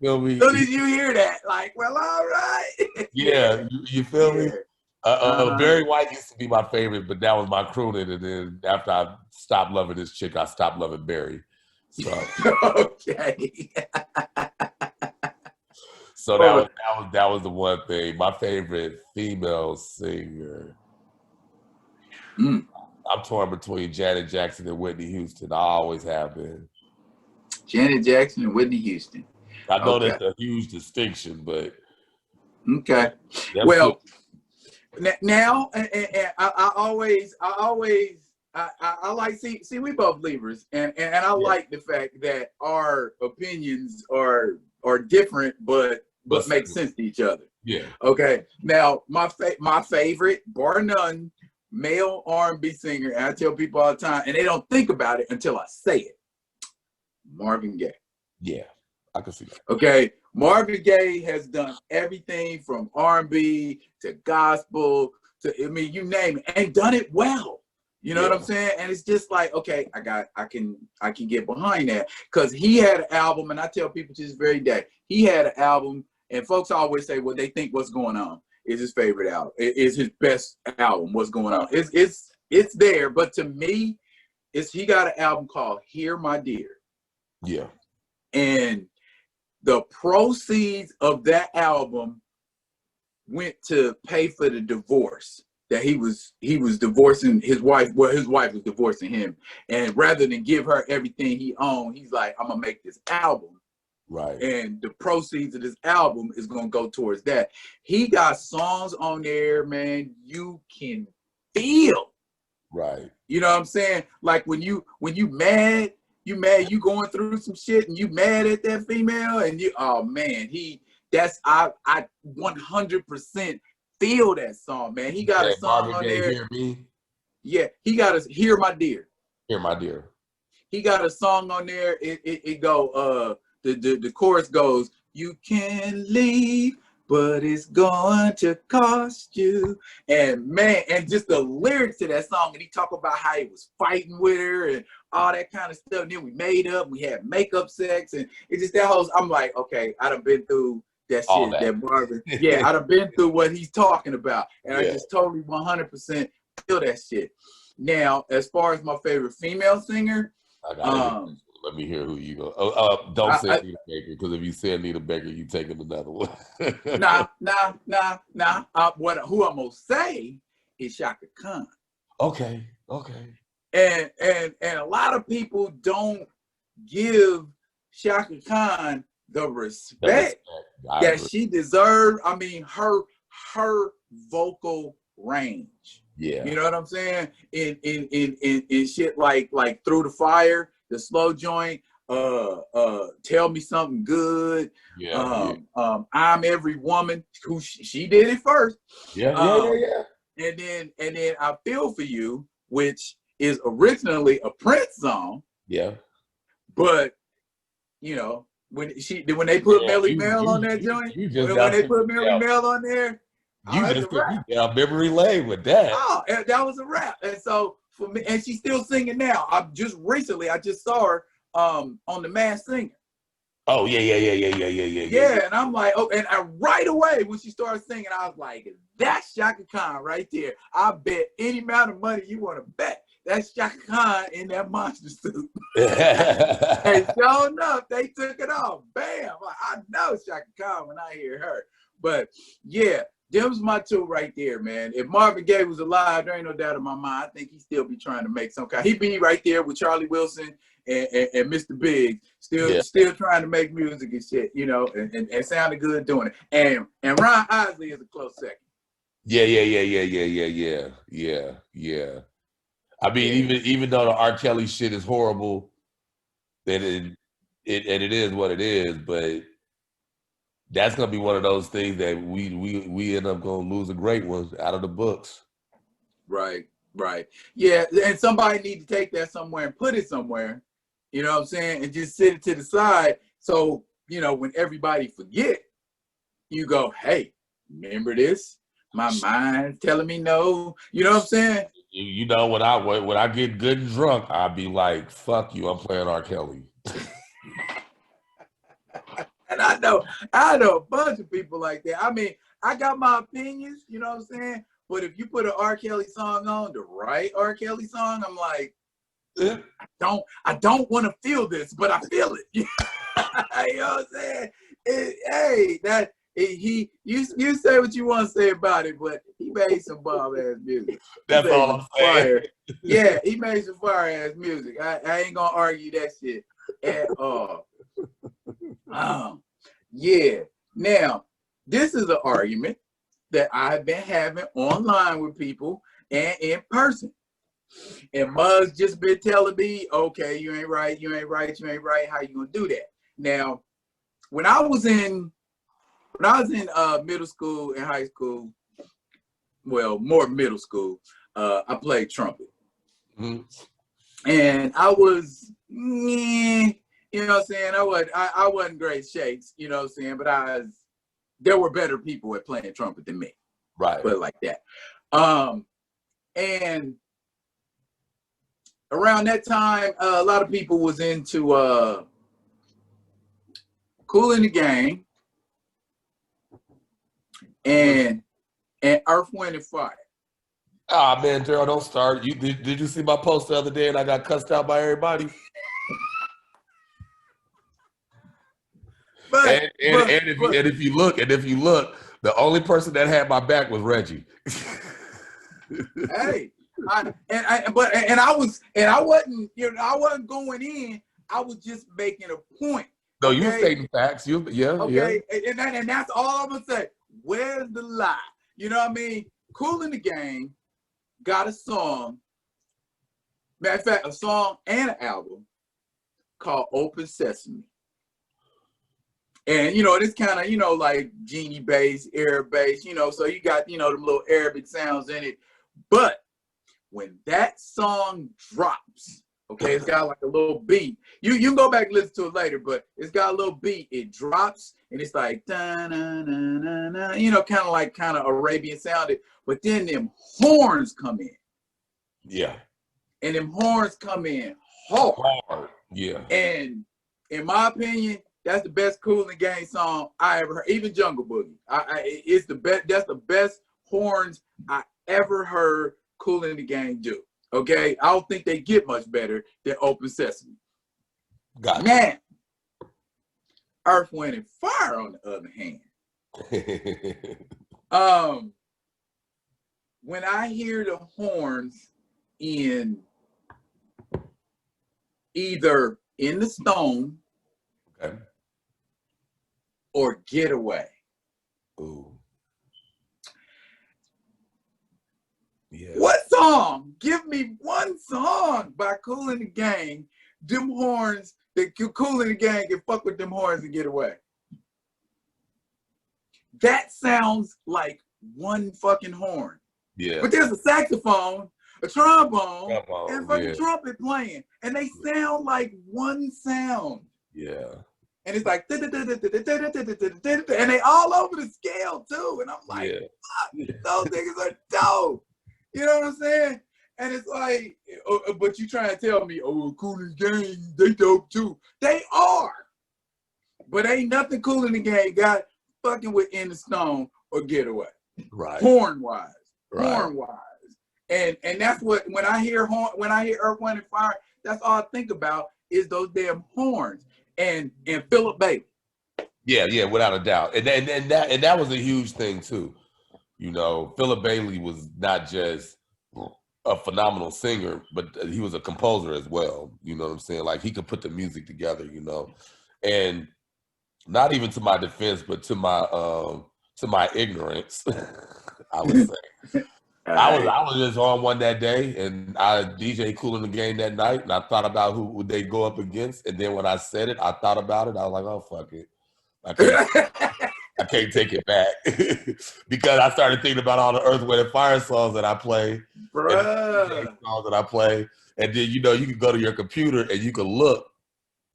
Speaker 2: feel me?
Speaker 1: So did you hear that? Like, well, all right.
Speaker 2: Yeah, you feel me? Barry White used to be my favorite, but that was my crooning. And then after I stopped loving this chick, I stopped loving Barry. So
Speaker 1: okay.
Speaker 2: So that was the one thing. My favorite female singer. I'm torn between Janet Jackson and Whitney Houston. I always have been.
Speaker 1: Janet Jackson and Whitney Houston.
Speaker 2: I know that's a huge distinction, but
Speaker 1: okay. Well, now I always like see we both believers, and I like the fact that our opinions are different, but make sense to each other.
Speaker 2: Yeah.
Speaker 1: Okay. Now my favorite, bar none, male R&B singer, and I tell people all the time, and they don't think about it until I say it. Marvin Gaye.
Speaker 2: Yeah, I can see that.
Speaker 1: Okay, Marvin Gaye has done everything from R&B to gospel to, I mean, you name it, and done it well. You know what I'm saying? And it's just like, okay, I can get behind that, because he had an album, and I tell people to this very day, he had an album, and folks always say, well, they think What's Going On is his favorite album, is his best album. What's Going On? It's there, but to me, he got an album called Here My Dear.
Speaker 2: Yeah.
Speaker 1: And the proceeds of that album went to pay for the divorce that he was divorcing his wife. Well, his wife was divorcing him, and rather than give her everything he owned, he's like, I'm gonna make this album,
Speaker 2: right?
Speaker 1: And the proceeds of this album is gonna go towards that. He got songs on there, man, you can feel,
Speaker 2: right?
Speaker 1: You know what I'm saying? Like when you mad, you going through some shit, and you mad at that female, and you, oh man, I 100% feel that song, man. He got a song on there.
Speaker 2: Hear Me?
Speaker 1: Yeah, he got a Hear My Dear.
Speaker 2: Hear My Dear.
Speaker 1: He got a song on there. It go, the chorus goes, you can leave, but it's going to cost you. And man, and just the lyrics to that song, and he talk about how he was fighting with her and all that kind of stuff. And then we made up, we had makeup sex, and it's just that whole, I'm like, okay, I done been through that
Speaker 2: all
Speaker 1: shit,
Speaker 2: that
Speaker 1: Marvin. Yeah, I done been through what he's talking about. And I just totally 100% feel that shit. Now, as far as my favorite female singer,
Speaker 2: let me hear who you go. Don't say Anita Baker, because if you say Anita Baker, you taking another one.
Speaker 1: Nah. Who I'm gonna say is Shaka Khan.
Speaker 2: Okay.
Speaker 1: And a lot of people don't give Shaka Khan the respect that she deserved. I mean, her vocal range.
Speaker 2: Yeah.
Speaker 1: You know what I'm saying? In shit like Through the Fire, the slow joint, Tell Me Something Good. I'm Every Woman, who she did it first.
Speaker 2: Yeah.
Speaker 1: And then I Feel For You, which is originally a Prince song.
Speaker 2: Yeah.
Speaker 1: But you know, when they put Melly Mel on that joint, when they put Melly Mel on there,
Speaker 2: you just took me down memory lane with that.
Speaker 1: Oh, and that was a rap. And so for me, and she's still singing now. I just saw her on The Masked Singer.
Speaker 2: Oh yeah.
Speaker 1: Yeah, and I'm like, oh, and right away when she started singing, I was like, that's Shaka Khan right there. I bet any amount of money you want to bet that's Shaka Khan in that monster suit. And sure enough, they took it off. Bam! I know Shaka Khan when I hear her. But yeah, them's my two right there, man. If Marvin Gaye was alive, there ain't no doubt in my mind. I think he'd still be trying to make some kind. He'd be right there with Charlie Wilson and Mr. Big, still trying to make music and shit, you know, and sounded good doing it. And Ron Isley is a close second.
Speaker 2: Yeah. I mean, even though the R. Kelly shit is horrible, then it is what it is, but that's gonna be one of those things that we end up gonna lose a great one out of the books.
Speaker 1: Right. Yeah, and somebody need to take that somewhere and put it somewhere, you know what I'm saying, and just sit it to the side. So, you know, when everybody forget, you go, hey, remember this? My mind's telling me no. You know what I'm saying?
Speaker 2: You know, when I get good and drunk, I'll be like, fuck you, I'm playing R. Kelly.
Speaker 1: And I know a bunch of people like that. I mean, I got my opinions, you know what I'm saying? But if you put an R. Kelly song on, the right R. Kelly song, I'm like, I don't want to feel this, but I feel it. You know what I'm saying? You say what you want to say about it, but he made some bomb ass music.
Speaker 2: That's all I'm saying.
Speaker 1: Yeah, he made some fire ass music. I ain't gonna argue that shit at all. Yeah. Now, this is an argument that I've been having online with people and in person. And Muggs just been telling me, okay, you ain't right. How you gonna do that? Now, when I was in middle school and high school, well, more middle school, I played trumpet. Mm-hmm. And I was, you know what I'm saying? I wasn't great shakes, you know what I'm saying? But there were better people at playing trumpet than me.
Speaker 2: Right.
Speaker 1: Put it like that. And around that time, a lot of people was into Kool and the Gang and Earth, Wind and Fire.
Speaker 2: Ah, man, Daryl, don't start. You did you see my post the other day and I got cussed out by everybody?
Speaker 1: But
Speaker 2: if you look, the only person that had my back was Reggie.
Speaker 1: Hey, I wasn't, you know, I wasn't going in. I was just making a point.
Speaker 2: No,
Speaker 1: okay?
Speaker 2: you were stating facts.
Speaker 1: Okay, and that's all I'm gonna say. Where's the lie? You know what I mean? Kool and the Gang got a song. Matter of fact, a song and an album called Open Sesame. And, you know, this kind of, you know, like genie bass, Arab bass, you know, so you got, you know, the little Arabic sounds in it. But when that song drops, okay, it's got like a little beat. You can go back and listen to it later, but it's got a little beat. It drops and it's like, da, na, na, na, na, you know, kind of Arabian sounded. But then them horns come in.
Speaker 2: Yeah.
Speaker 1: And them horns come in hard.
Speaker 2: Yeah.
Speaker 1: And in my opinion, that's the best Kool and Gang song I ever heard. Even Jungle Boogie. It's the best. That's the best horns I ever heard Kool and the Gang do. Okay, I don't think they get much better than Open Sesame.
Speaker 2: Got it.
Speaker 1: Man, Earth, Wind and Fire, on the other hand, when I hear the horns in either In the Stone,
Speaker 2: okay,
Speaker 1: or Getaway.
Speaker 2: Ooh. Yeah.
Speaker 1: What song? Give me one song by Kool and the Gang. Them horns, that Kool and the Gang can fuck with them horns and get away. That sounds like one fucking horn.
Speaker 2: Yeah.
Speaker 1: But there's a saxophone, a trombone, and a fucking trumpet playing. And they sound like one sound.
Speaker 2: Yeah.
Speaker 1: And it's like, and they all over the scale too. And I'm like, fuck, those niggas are dope. You know what I'm saying? And it's like, but you trying to tell me, oh, Kool and the Gang, they dope too. They are. But ain't nothing Kool and the Gang got fucking with In the Stone or Getaway.
Speaker 2: Right.
Speaker 1: Horn-wise.
Speaker 2: Right.
Speaker 1: Horn-wise. And that's what, when I hear Earth, Wind and Fire, that's all I think about is those damn horns. And Philip Bailey.
Speaker 2: Yeah, without a doubt. And that was a huge thing too. You know, Philip Bailey was not just a phenomenal singer, but he was a composer as well. You know what I'm saying? Like, he could put the music together, you know. And not even to my defense, but to my ignorance, I would say. I was just on one that day, and I DJ Kool and the Gang that night, and I thought about who would they go up against, and then when I said it, I thought about it. I was like, oh, fuck it. I can't take it back. Because I started thinking about all the Earth, Wind and Fire songs that I play, and songs that I play, and then, you know, you can go to your computer and you can look.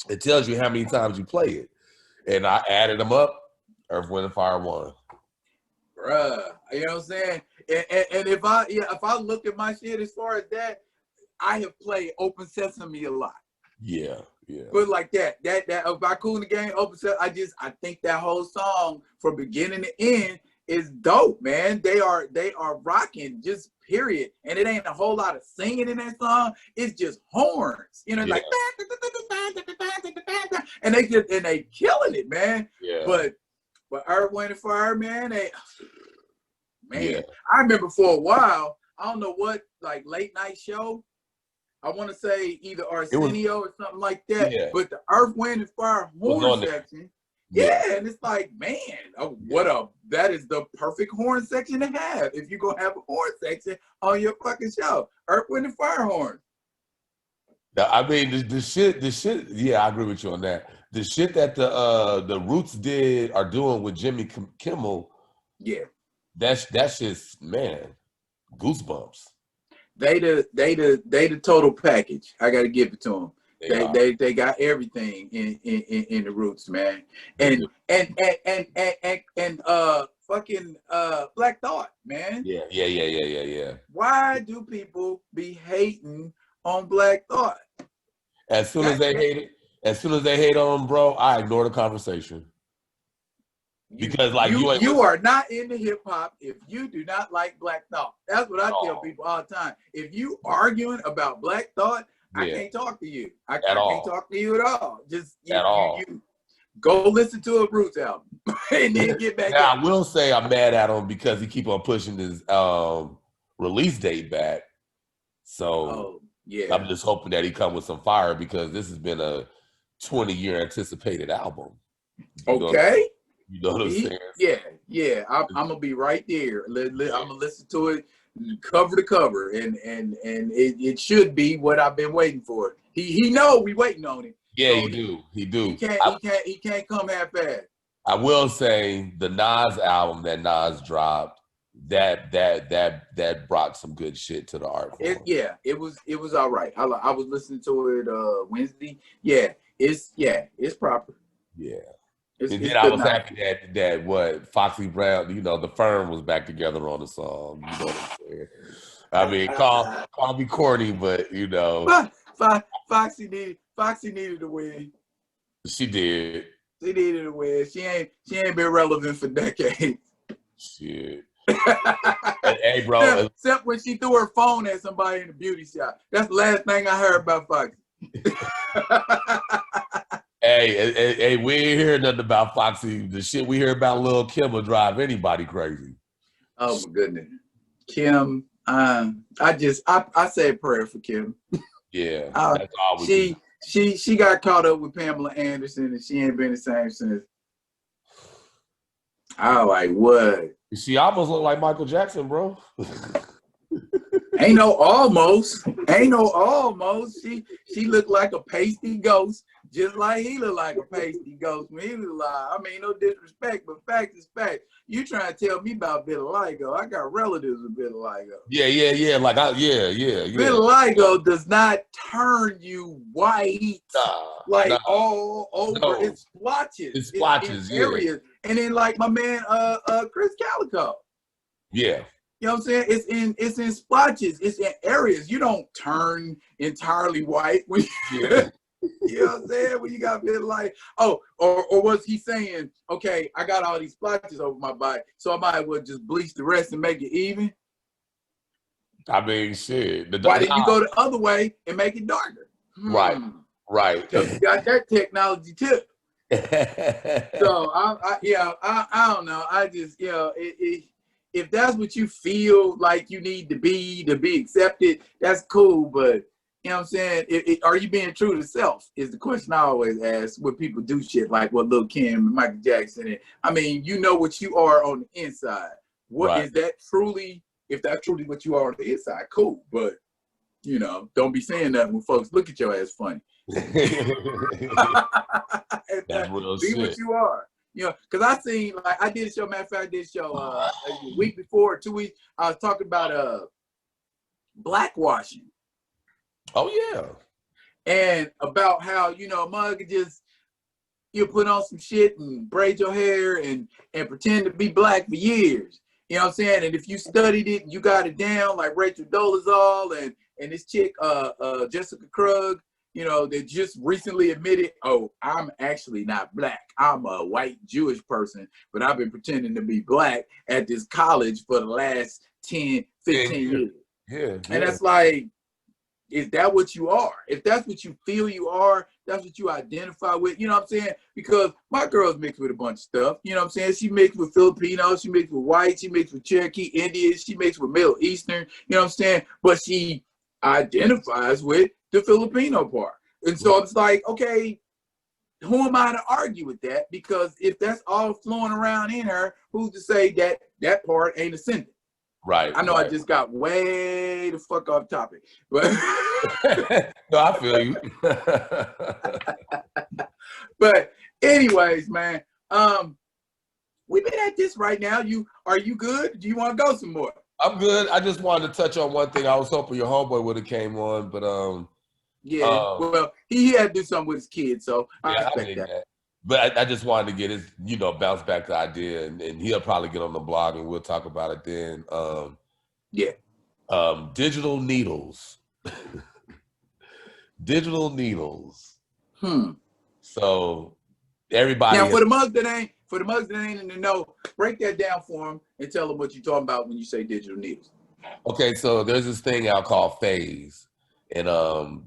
Speaker 2: It tells you how many times you play it, and I added them up. Earth, Wind and Fire won.
Speaker 1: Bruh, you know what I'm saying? And if I look at my shit as far as that, I have played Open Sesame a lot.
Speaker 2: Yeah.
Speaker 1: But like that by Kool and the Gang, Open Sesame, I think that whole song from beginning to end is dope, man. They are rocking, just period. And it ain't a whole lot of singing in that song. It's just horns, you know, like and they killing it, man.
Speaker 2: Yeah.
Speaker 1: But Earth, Wind and Fire, man, I remember for a while, I don't know what, like late night show, I want to say either Arsenio or something like that, but the Earth, Wind and Fire horn section, and it's like, man, that is the perfect horn section to have if you're gonna have a horn section on your fucking show. Earth, Wind and Fire horns.
Speaker 2: I mean, the shit. Yeah, I agree with you on that. The shit that the Roots are doing with Jimmy Kimmel. Yeah, that's just, man, goosebumps.
Speaker 1: They the total package. I got to give it to them. They got everything in the Roots, man. And fucking Black Thought, man.
Speaker 2: Yeah.
Speaker 1: Why do people be hating on Black Thought.
Speaker 2: As soon as they hate on him, bro, I ignore the conversation. Because like
Speaker 1: you are not into hip hop if you do not like Black Thought. That's what I tell people all the time. If you arguing about Black Thought, I can't talk to you. I can't talk to you at all. Just you go listen to a Roots album and then get back.
Speaker 2: Now I will say I'm mad at him because he keep on pushing his release date back. So I'm just hoping that he come with some fire because this has been a 20-year anticipated album. You know what I'm saying?
Speaker 1: Yeah. I'm gonna be right there. I'm gonna listen to it cover to cover, and it should be what I've been waiting for. He know we waiting on him.
Speaker 2: Yeah,
Speaker 1: so
Speaker 2: he do.
Speaker 1: He can't come half-assed.
Speaker 2: I will say the Nas album that Nas dropped, that brought some good shit to the art form.
Speaker 1: It was all right. I was listening to it Wednesday. It's proper.
Speaker 2: Yeah. And then I was happy that what Foxy Brown, the Firm was back together on the song. You know what I'm saying? I mean, call me corny, but
Speaker 1: Foxy needed to win.
Speaker 2: She did.
Speaker 1: She needed to win. She ain't been relevant for decades.
Speaker 2: Shit. Hey, bro.
Speaker 1: Except when she threw her phone at somebody in the beauty shop. That's the last thing I heard about Foxy.
Speaker 2: Hey, we ain't hear nothing about Foxy. The shit we hear about Lil' Kim will drive anybody crazy.
Speaker 1: Oh my goodness. Kim, I say a prayer for Kim.
Speaker 2: Yeah, that's all we do.
Speaker 1: She got caught up with Pamela Anderson and she ain't been the same since. I like what?
Speaker 2: She almost looked like Michael Jackson, bro.
Speaker 1: Ain't no almost. She looked like a pasty ghost, just like he looked like a pasty ghost when he was alive. I mean, no disrespect, but fact is fact. You trying to tell me about vitiligo? I got relatives with vitiligo.
Speaker 2: Yeah.
Speaker 1: Vitiligo does not turn you white all over.
Speaker 2: No.
Speaker 1: It's splotches.
Speaker 2: It's splotches,
Speaker 1: areas. And then like my man Chris Calico.
Speaker 2: Yeah.
Speaker 1: You know what I'm saying? It's in splotches. It's in areas. You don't turn entirely white when you know what I'm saying? When you got vitiligo. Oh, or was he saying, okay, I got all these splotches over my body, so I might as well just bleach the rest and make it even?
Speaker 2: I mean, shit.
Speaker 1: Why didn't you go the other way and make it darker?
Speaker 2: Right.
Speaker 1: Because you got that technology too. So I don't know. I just if that's what you feel like you need to be accepted, that's cool. But you know what I'm saying? Are you being true to self? Is the question I always ask when people do shit like what Lil' Kim and Michael Jackson. I mean, you know what you are on the inside. What is that truly? If that's truly what you are on the inside, cool. But don't be saying that when folks look at your ass funny.
Speaker 2: That's real
Speaker 1: be
Speaker 2: shit.
Speaker 1: What you are. Because I seen, like, I did a show, matter of fact, I did a show a week before, 2 weeks, I was talking about blackwashing.
Speaker 2: Oh, yeah.
Speaker 1: And about how, mug just, you put on some shit and braid your hair and pretend to be black for years. You know what I'm saying? And if you studied it and you got it down, like Rachel Dolezal and this chick, Jessica Krug, they just recently admitted, oh, I'm actually not black. I'm a white Jewish person, but I've been pretending to be black at this college for the last 10, 15 years.
Speaker 2: Yeah.
Speaker 1: And that's like, is that what you are? If that's what you feel you are, that's what you identify with, you know what I'm saying? Because my girl's mixed with a bunch of stuff, you know what I'm saying? She mixed with Filipinos, she mixed with white, she mixed with Cherokee Indians, she mixed with Middle Eastern, you know what I'm saying? But she identifies with the Filipino part. And so it's like, okay, who am I to argue with that? Because if that's all flowing around in her, who's to say that part ain't ascendant?
Speaker 2: Right.
Speaker 1: I know I just got way the fuck off topic, but
Speaker 2: no, I feel you.
Speaker 1: But anyways, man, we've been at this right now. Are you good? Do you want to go some more?
Speaker 2: I'm good. I just wanted to touch on one thing. I was hoping your homeboy would have came on, but
Speaker 1: well, he had to do something with his kids, so I expect that.
Speaker 2: But I just wanted to get his, bounce back the idea, and he'll probably get on the blog, and we'll talk about it then. Digital needles. Digital needles.
Speaker 1: Hmm.
Speaker 2: So everybody.
Speaker 1: Now, for the mugs that ain't in the know, break that down for them and tell them what you're talking about when you say digital needles.
Speaker 2: Okay, so there's this thing out called phase, and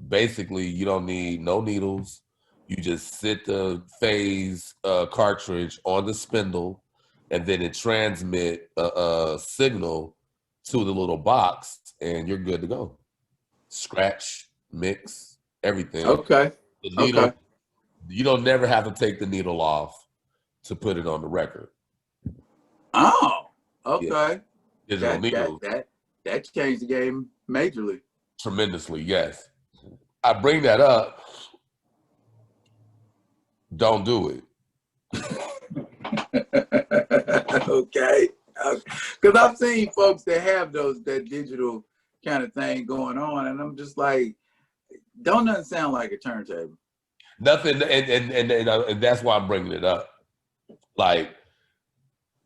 Speaker 2: basically you don't need no needles. You just sit the phase cartridge on the spindle, and then it transmit a signal to the little box, and you're good to go. Scratch, mix, everything.
Speaker 1: Okay.
Speaker 2: The needle,
Speaker 1: Okay.
Speaker 2: you don't never have to take the needle off to put it on the record.
Speaker 1: Oh. Okay.
Speaker 2: Yeah. Digital needles.
Speaker 1: That changed the game majorly.
Speaker 2: Tremendously, yes. I bring that up. Don't do it.
Speaker 1: Okay. Because I've seen folks that have that digital kind of thing going on, and I'm just like, don't nothing sound like a turntable.
Speaker 2: Nothing, and that's why I'm bringing it up. Like,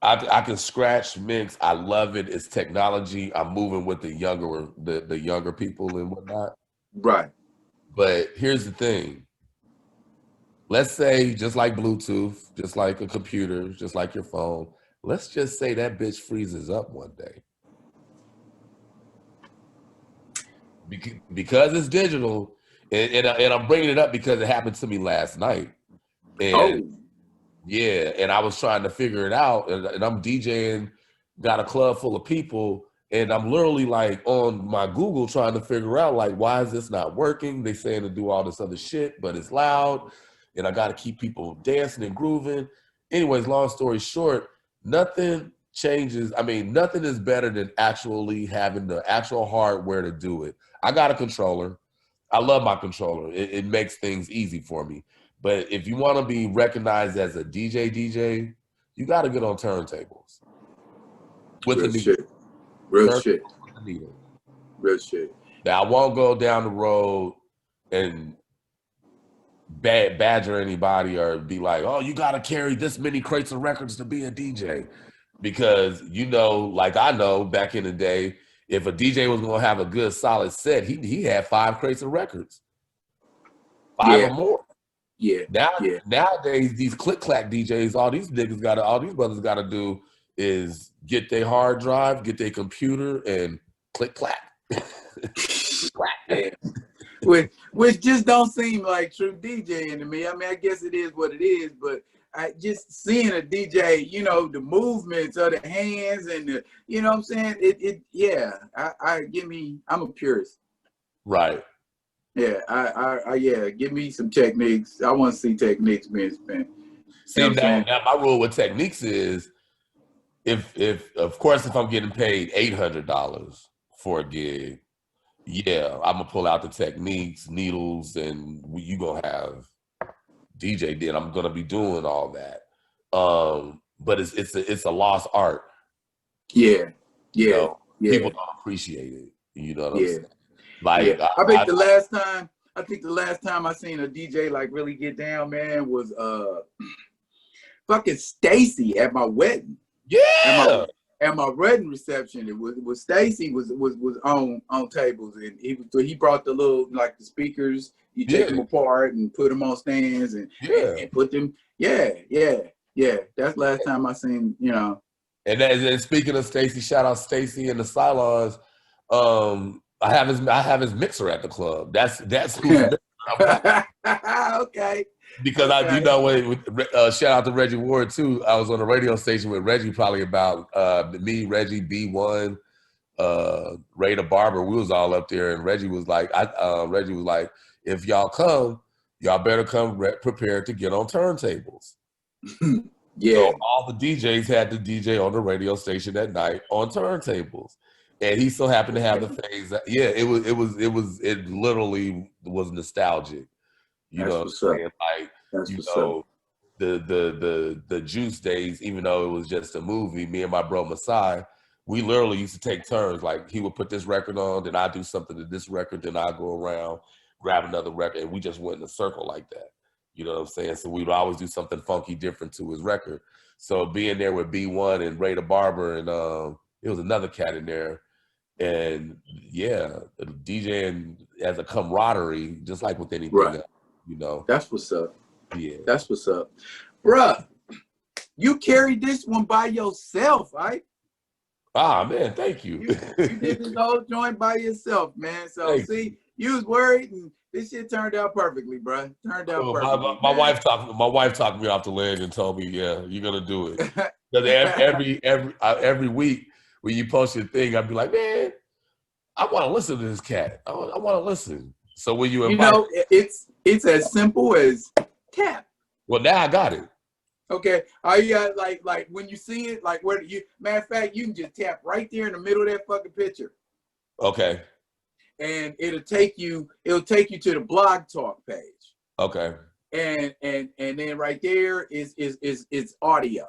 Speaker 2: I can scratch, mix. I love it. It's technology. I'm moving with the younger people and whatnot.
Speaker 1: Right.
Speaker 2: But here's the thing. Let's say, just like Bluetooth, just like a computer, just like your phone, let's just say that bitch freezes up one day. Because it's digital, and I'm bringing it up because it happened to me last night. And yeah, and I was trying to figure it out, and I'm DJing, got a club full of people, and I'm literally like on my Google trying to figure out like, why is this not working? They saying to do all this other shit, but it's loud, and I got to keep people dancing and grooving. Anyways, long story short, nothing changes. I mean, nothing is better than actually having the actual hardware to do it. I got a controller. I love my controller. It makes things easy for me. But if you want to be recognized as a DJ, you got to get on turntables with the needle.
Speaker 1: Real shit.
Speaker 2: With the needle.
Speaker 1: Real shit.
Speaker 2: Now, I won't go down the road and badger anybody or be like, oh, you got to carry this many crates of records to be a DJ. Because, like I know back in the day, if a DJ was going to have a good solid set, he had 5 crates of records. 5 or more.
Speaker 1: Yeah.
Speaker 2: Nowadays, these click-clack DJs, all these brothers got to do is get their hard drive, get their computer, and click-clack.
Speaker 1: Yeah. Which just don't seem like true DJing to me. I mean, I guess it is what it is, but I just seeing a DJ, the movements of the hands and the, you know what I'm saying? I'm a purist.
Speaker 2: Right.
Speaker 1: Yeah, give me some techniques. I want to see techniques being spent.
Speaker 2: See, now my rule with techniques is if of course if I'm getting paid $800 for a gig, yeah, I'm gonna pull out the techniques, needles, and you gonna have DJ did. I'm gonna be doing all that. But it's a lost art.
Speaker 1: Yeah.
Speaker 2: People don't appreciate it. You know what I'm saying? Like
Speaker 1: I think the last time I seen a DJ like really get down, man, was fucking Stacy at my wedding.
Speaker 2: Yeah.
Speaker 1: At my wedding reception, it was Stacy was on tables, and he brought the little like the speakers. You take them apart and put them on stands and put them. Yeah. That's last time I seen.
Speaker 2: And then speaking of Stacy, shout out Stacy and the Cylons. I have his mixer at the club. That's who's
Speaker 1: okay.
Speaker 2: Because shout out to Reggie Ward too. I was on a radio station with Reggie probably about me, Reggie, B1, Ray the Barber. We was all up there, and Reggie was like, if y'all come, y'all better come prepared to get on turntables.
Speaker 1: Yeah.
Speaker 2: So all the DJs had to DJ on the radio station that night on turntables. And he so happened to have the phase. Yeah, it literally was nostalgic. You know what I'm saying? Like, the Juice days, even though it was just a movie, me and my bro Masai, we literally used to take turns. Like, he would put this record on, then I do something to this record, then I go around, grab another record, and we just went in a circle like that. You know what I'm saying? So we would always do something funky different to his record. So being there with B1 and Ray the Barber, and it was another cat in there. And yeah, DJing as a camaraderie, just like with anything
Speaker 1: Right.
Speaker 2: else, you know.
Speaker 1: That's what's up.
Speaker 2: Yeah.
Speaker 1: That's what's up. Bruh, you carried this one by yourself, right?
Speaker 2: Ah, man, thank you.
Speaker 1: You did this whole joint by yourself, man. So see, you was worried, and this shit turned out perfectly, bro. Turned out perfectly.
Speaker 2: My wife talked me off the ledge and told me, "Yeah, you're gonna do it." Because every week when you post your thing, I'd be like, "Man, I want to listen to this cat. I want to listen." So when you invite,
Speaker 1: it's as simple as tap.
Speaker 2: Well, now I got it.
Speaker 1: Okay, all you got like when you see it, like where you matter of fact, you can just tap right there in the middle of that fucking picture.
Speaker 2: Okay.
Speaker 1: And it'll take you to the blog talk page.
Speaker 2: Okay.
Speaker 1: And then right there is audio.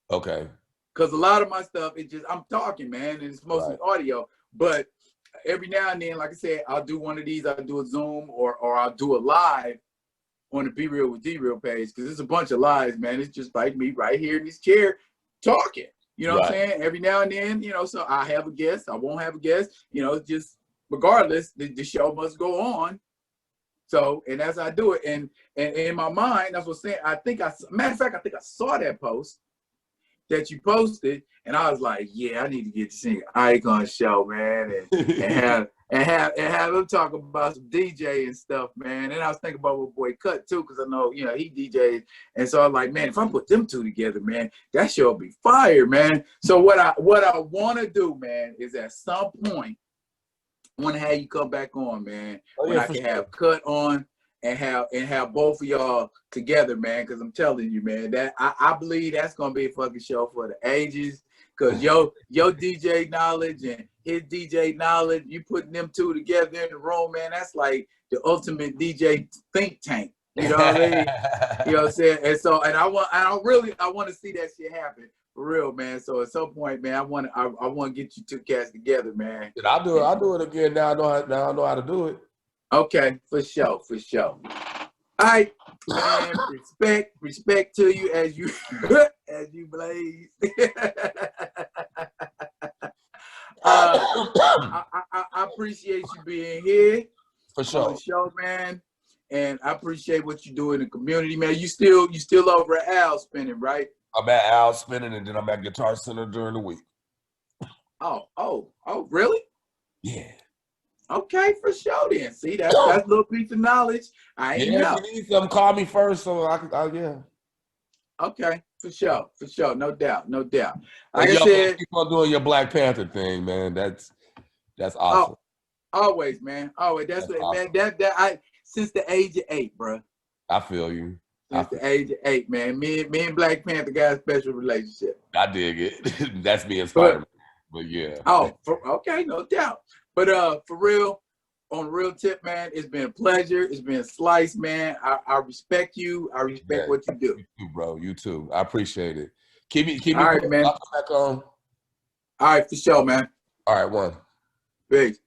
Speaker 2: Okay.
Speaker 1: Because a lot of my stuff, I'm talking, man, and it's mostly audio. But every now and then, like I said, I'll do one of these, I'll do a Zoom or I'll do a live on the Be Real with D-Real page, because it's a bunch of lives, man. It's just like me right here in this chair talking. You know what I'm saying? Every now and then, so I have a guest, I won't have a guest, just regardless, the show must go on. So, and as I do it, and in my mind, that's what I'm saying. Matter of fact, I think I saw that post that you posted, and I was like, yeah, I need to get to see I-Cuttz show, man, and have him talk about some DJ and stuff, man. And I was thinking about my boy Cut too, because I know, he DJs, and so I'm like, man, if I put them two together, man, that show'll be fire, man. So what I want to do, man, is at some point, I want to have you come back on, man, when I can have Cut on and have both of y'all together, man, because I'm telling you, man, that I believe that's gonna be a fucking show for the ages. Because your DJ knowledge and his DJ knowledge, you putting them two together in the room, man, that's like the ultimate DJ think tank. You know what I mean? You know what I'm saying? And so, and I want to see that shit happen for real, man. So at some point, man, I want to get you two cats together, man.
Speaker 2: I'll do it again. Now I know how to do it.
Speaker 1: Okay, for sure. All right, man. Respect to you as you blaze. I appreciate you being here
Speaker 2: for sure.
Speaker 1: On the show, man. And I appreciate what you do in the community, man. You still over at Al spinning, right?
Speaker 2: I'm at Al spinning, and then I'm at Guitar Center during the week.
Speaker 1: Oh, really?
Speaker 2: Yeah.
Speaker 1: Okay, for sure then. See, that's a little piece of knowledge. I ain't know.
Speaker 2: If you need something, call me first so I can, yeah.
Speaker 1: Okay, for sure. No doubt. Like
Speaker 2: I
Speaker 1: said,
Speaker 2: keep on doing your Black Panther thing, man. That's awesome.
Speaker 1: Always, man. Always. That's awesome. Man, I since the age of 8, bro.
Speaker 2: I feel you.
Speaker 1: Since the age of 8, man. Me and Black Panther got a special relationship.
Speaker 2: I dig it. That's me inspired. But yeah.
Speaker 1: Okay, no doubt. But for real, on the real tip, man, it's been a pleasure. It's been a slice, man. I respect you. I respect what you do.
Speaker 2: You too, bro. You too. I appreciate it. Keep me
Speaker 1: all right, man.
Speaker 2: back on.
Speaker 1: All right, for sure, man.
Speaker 2: All right, one.
Speaker 1: Peace.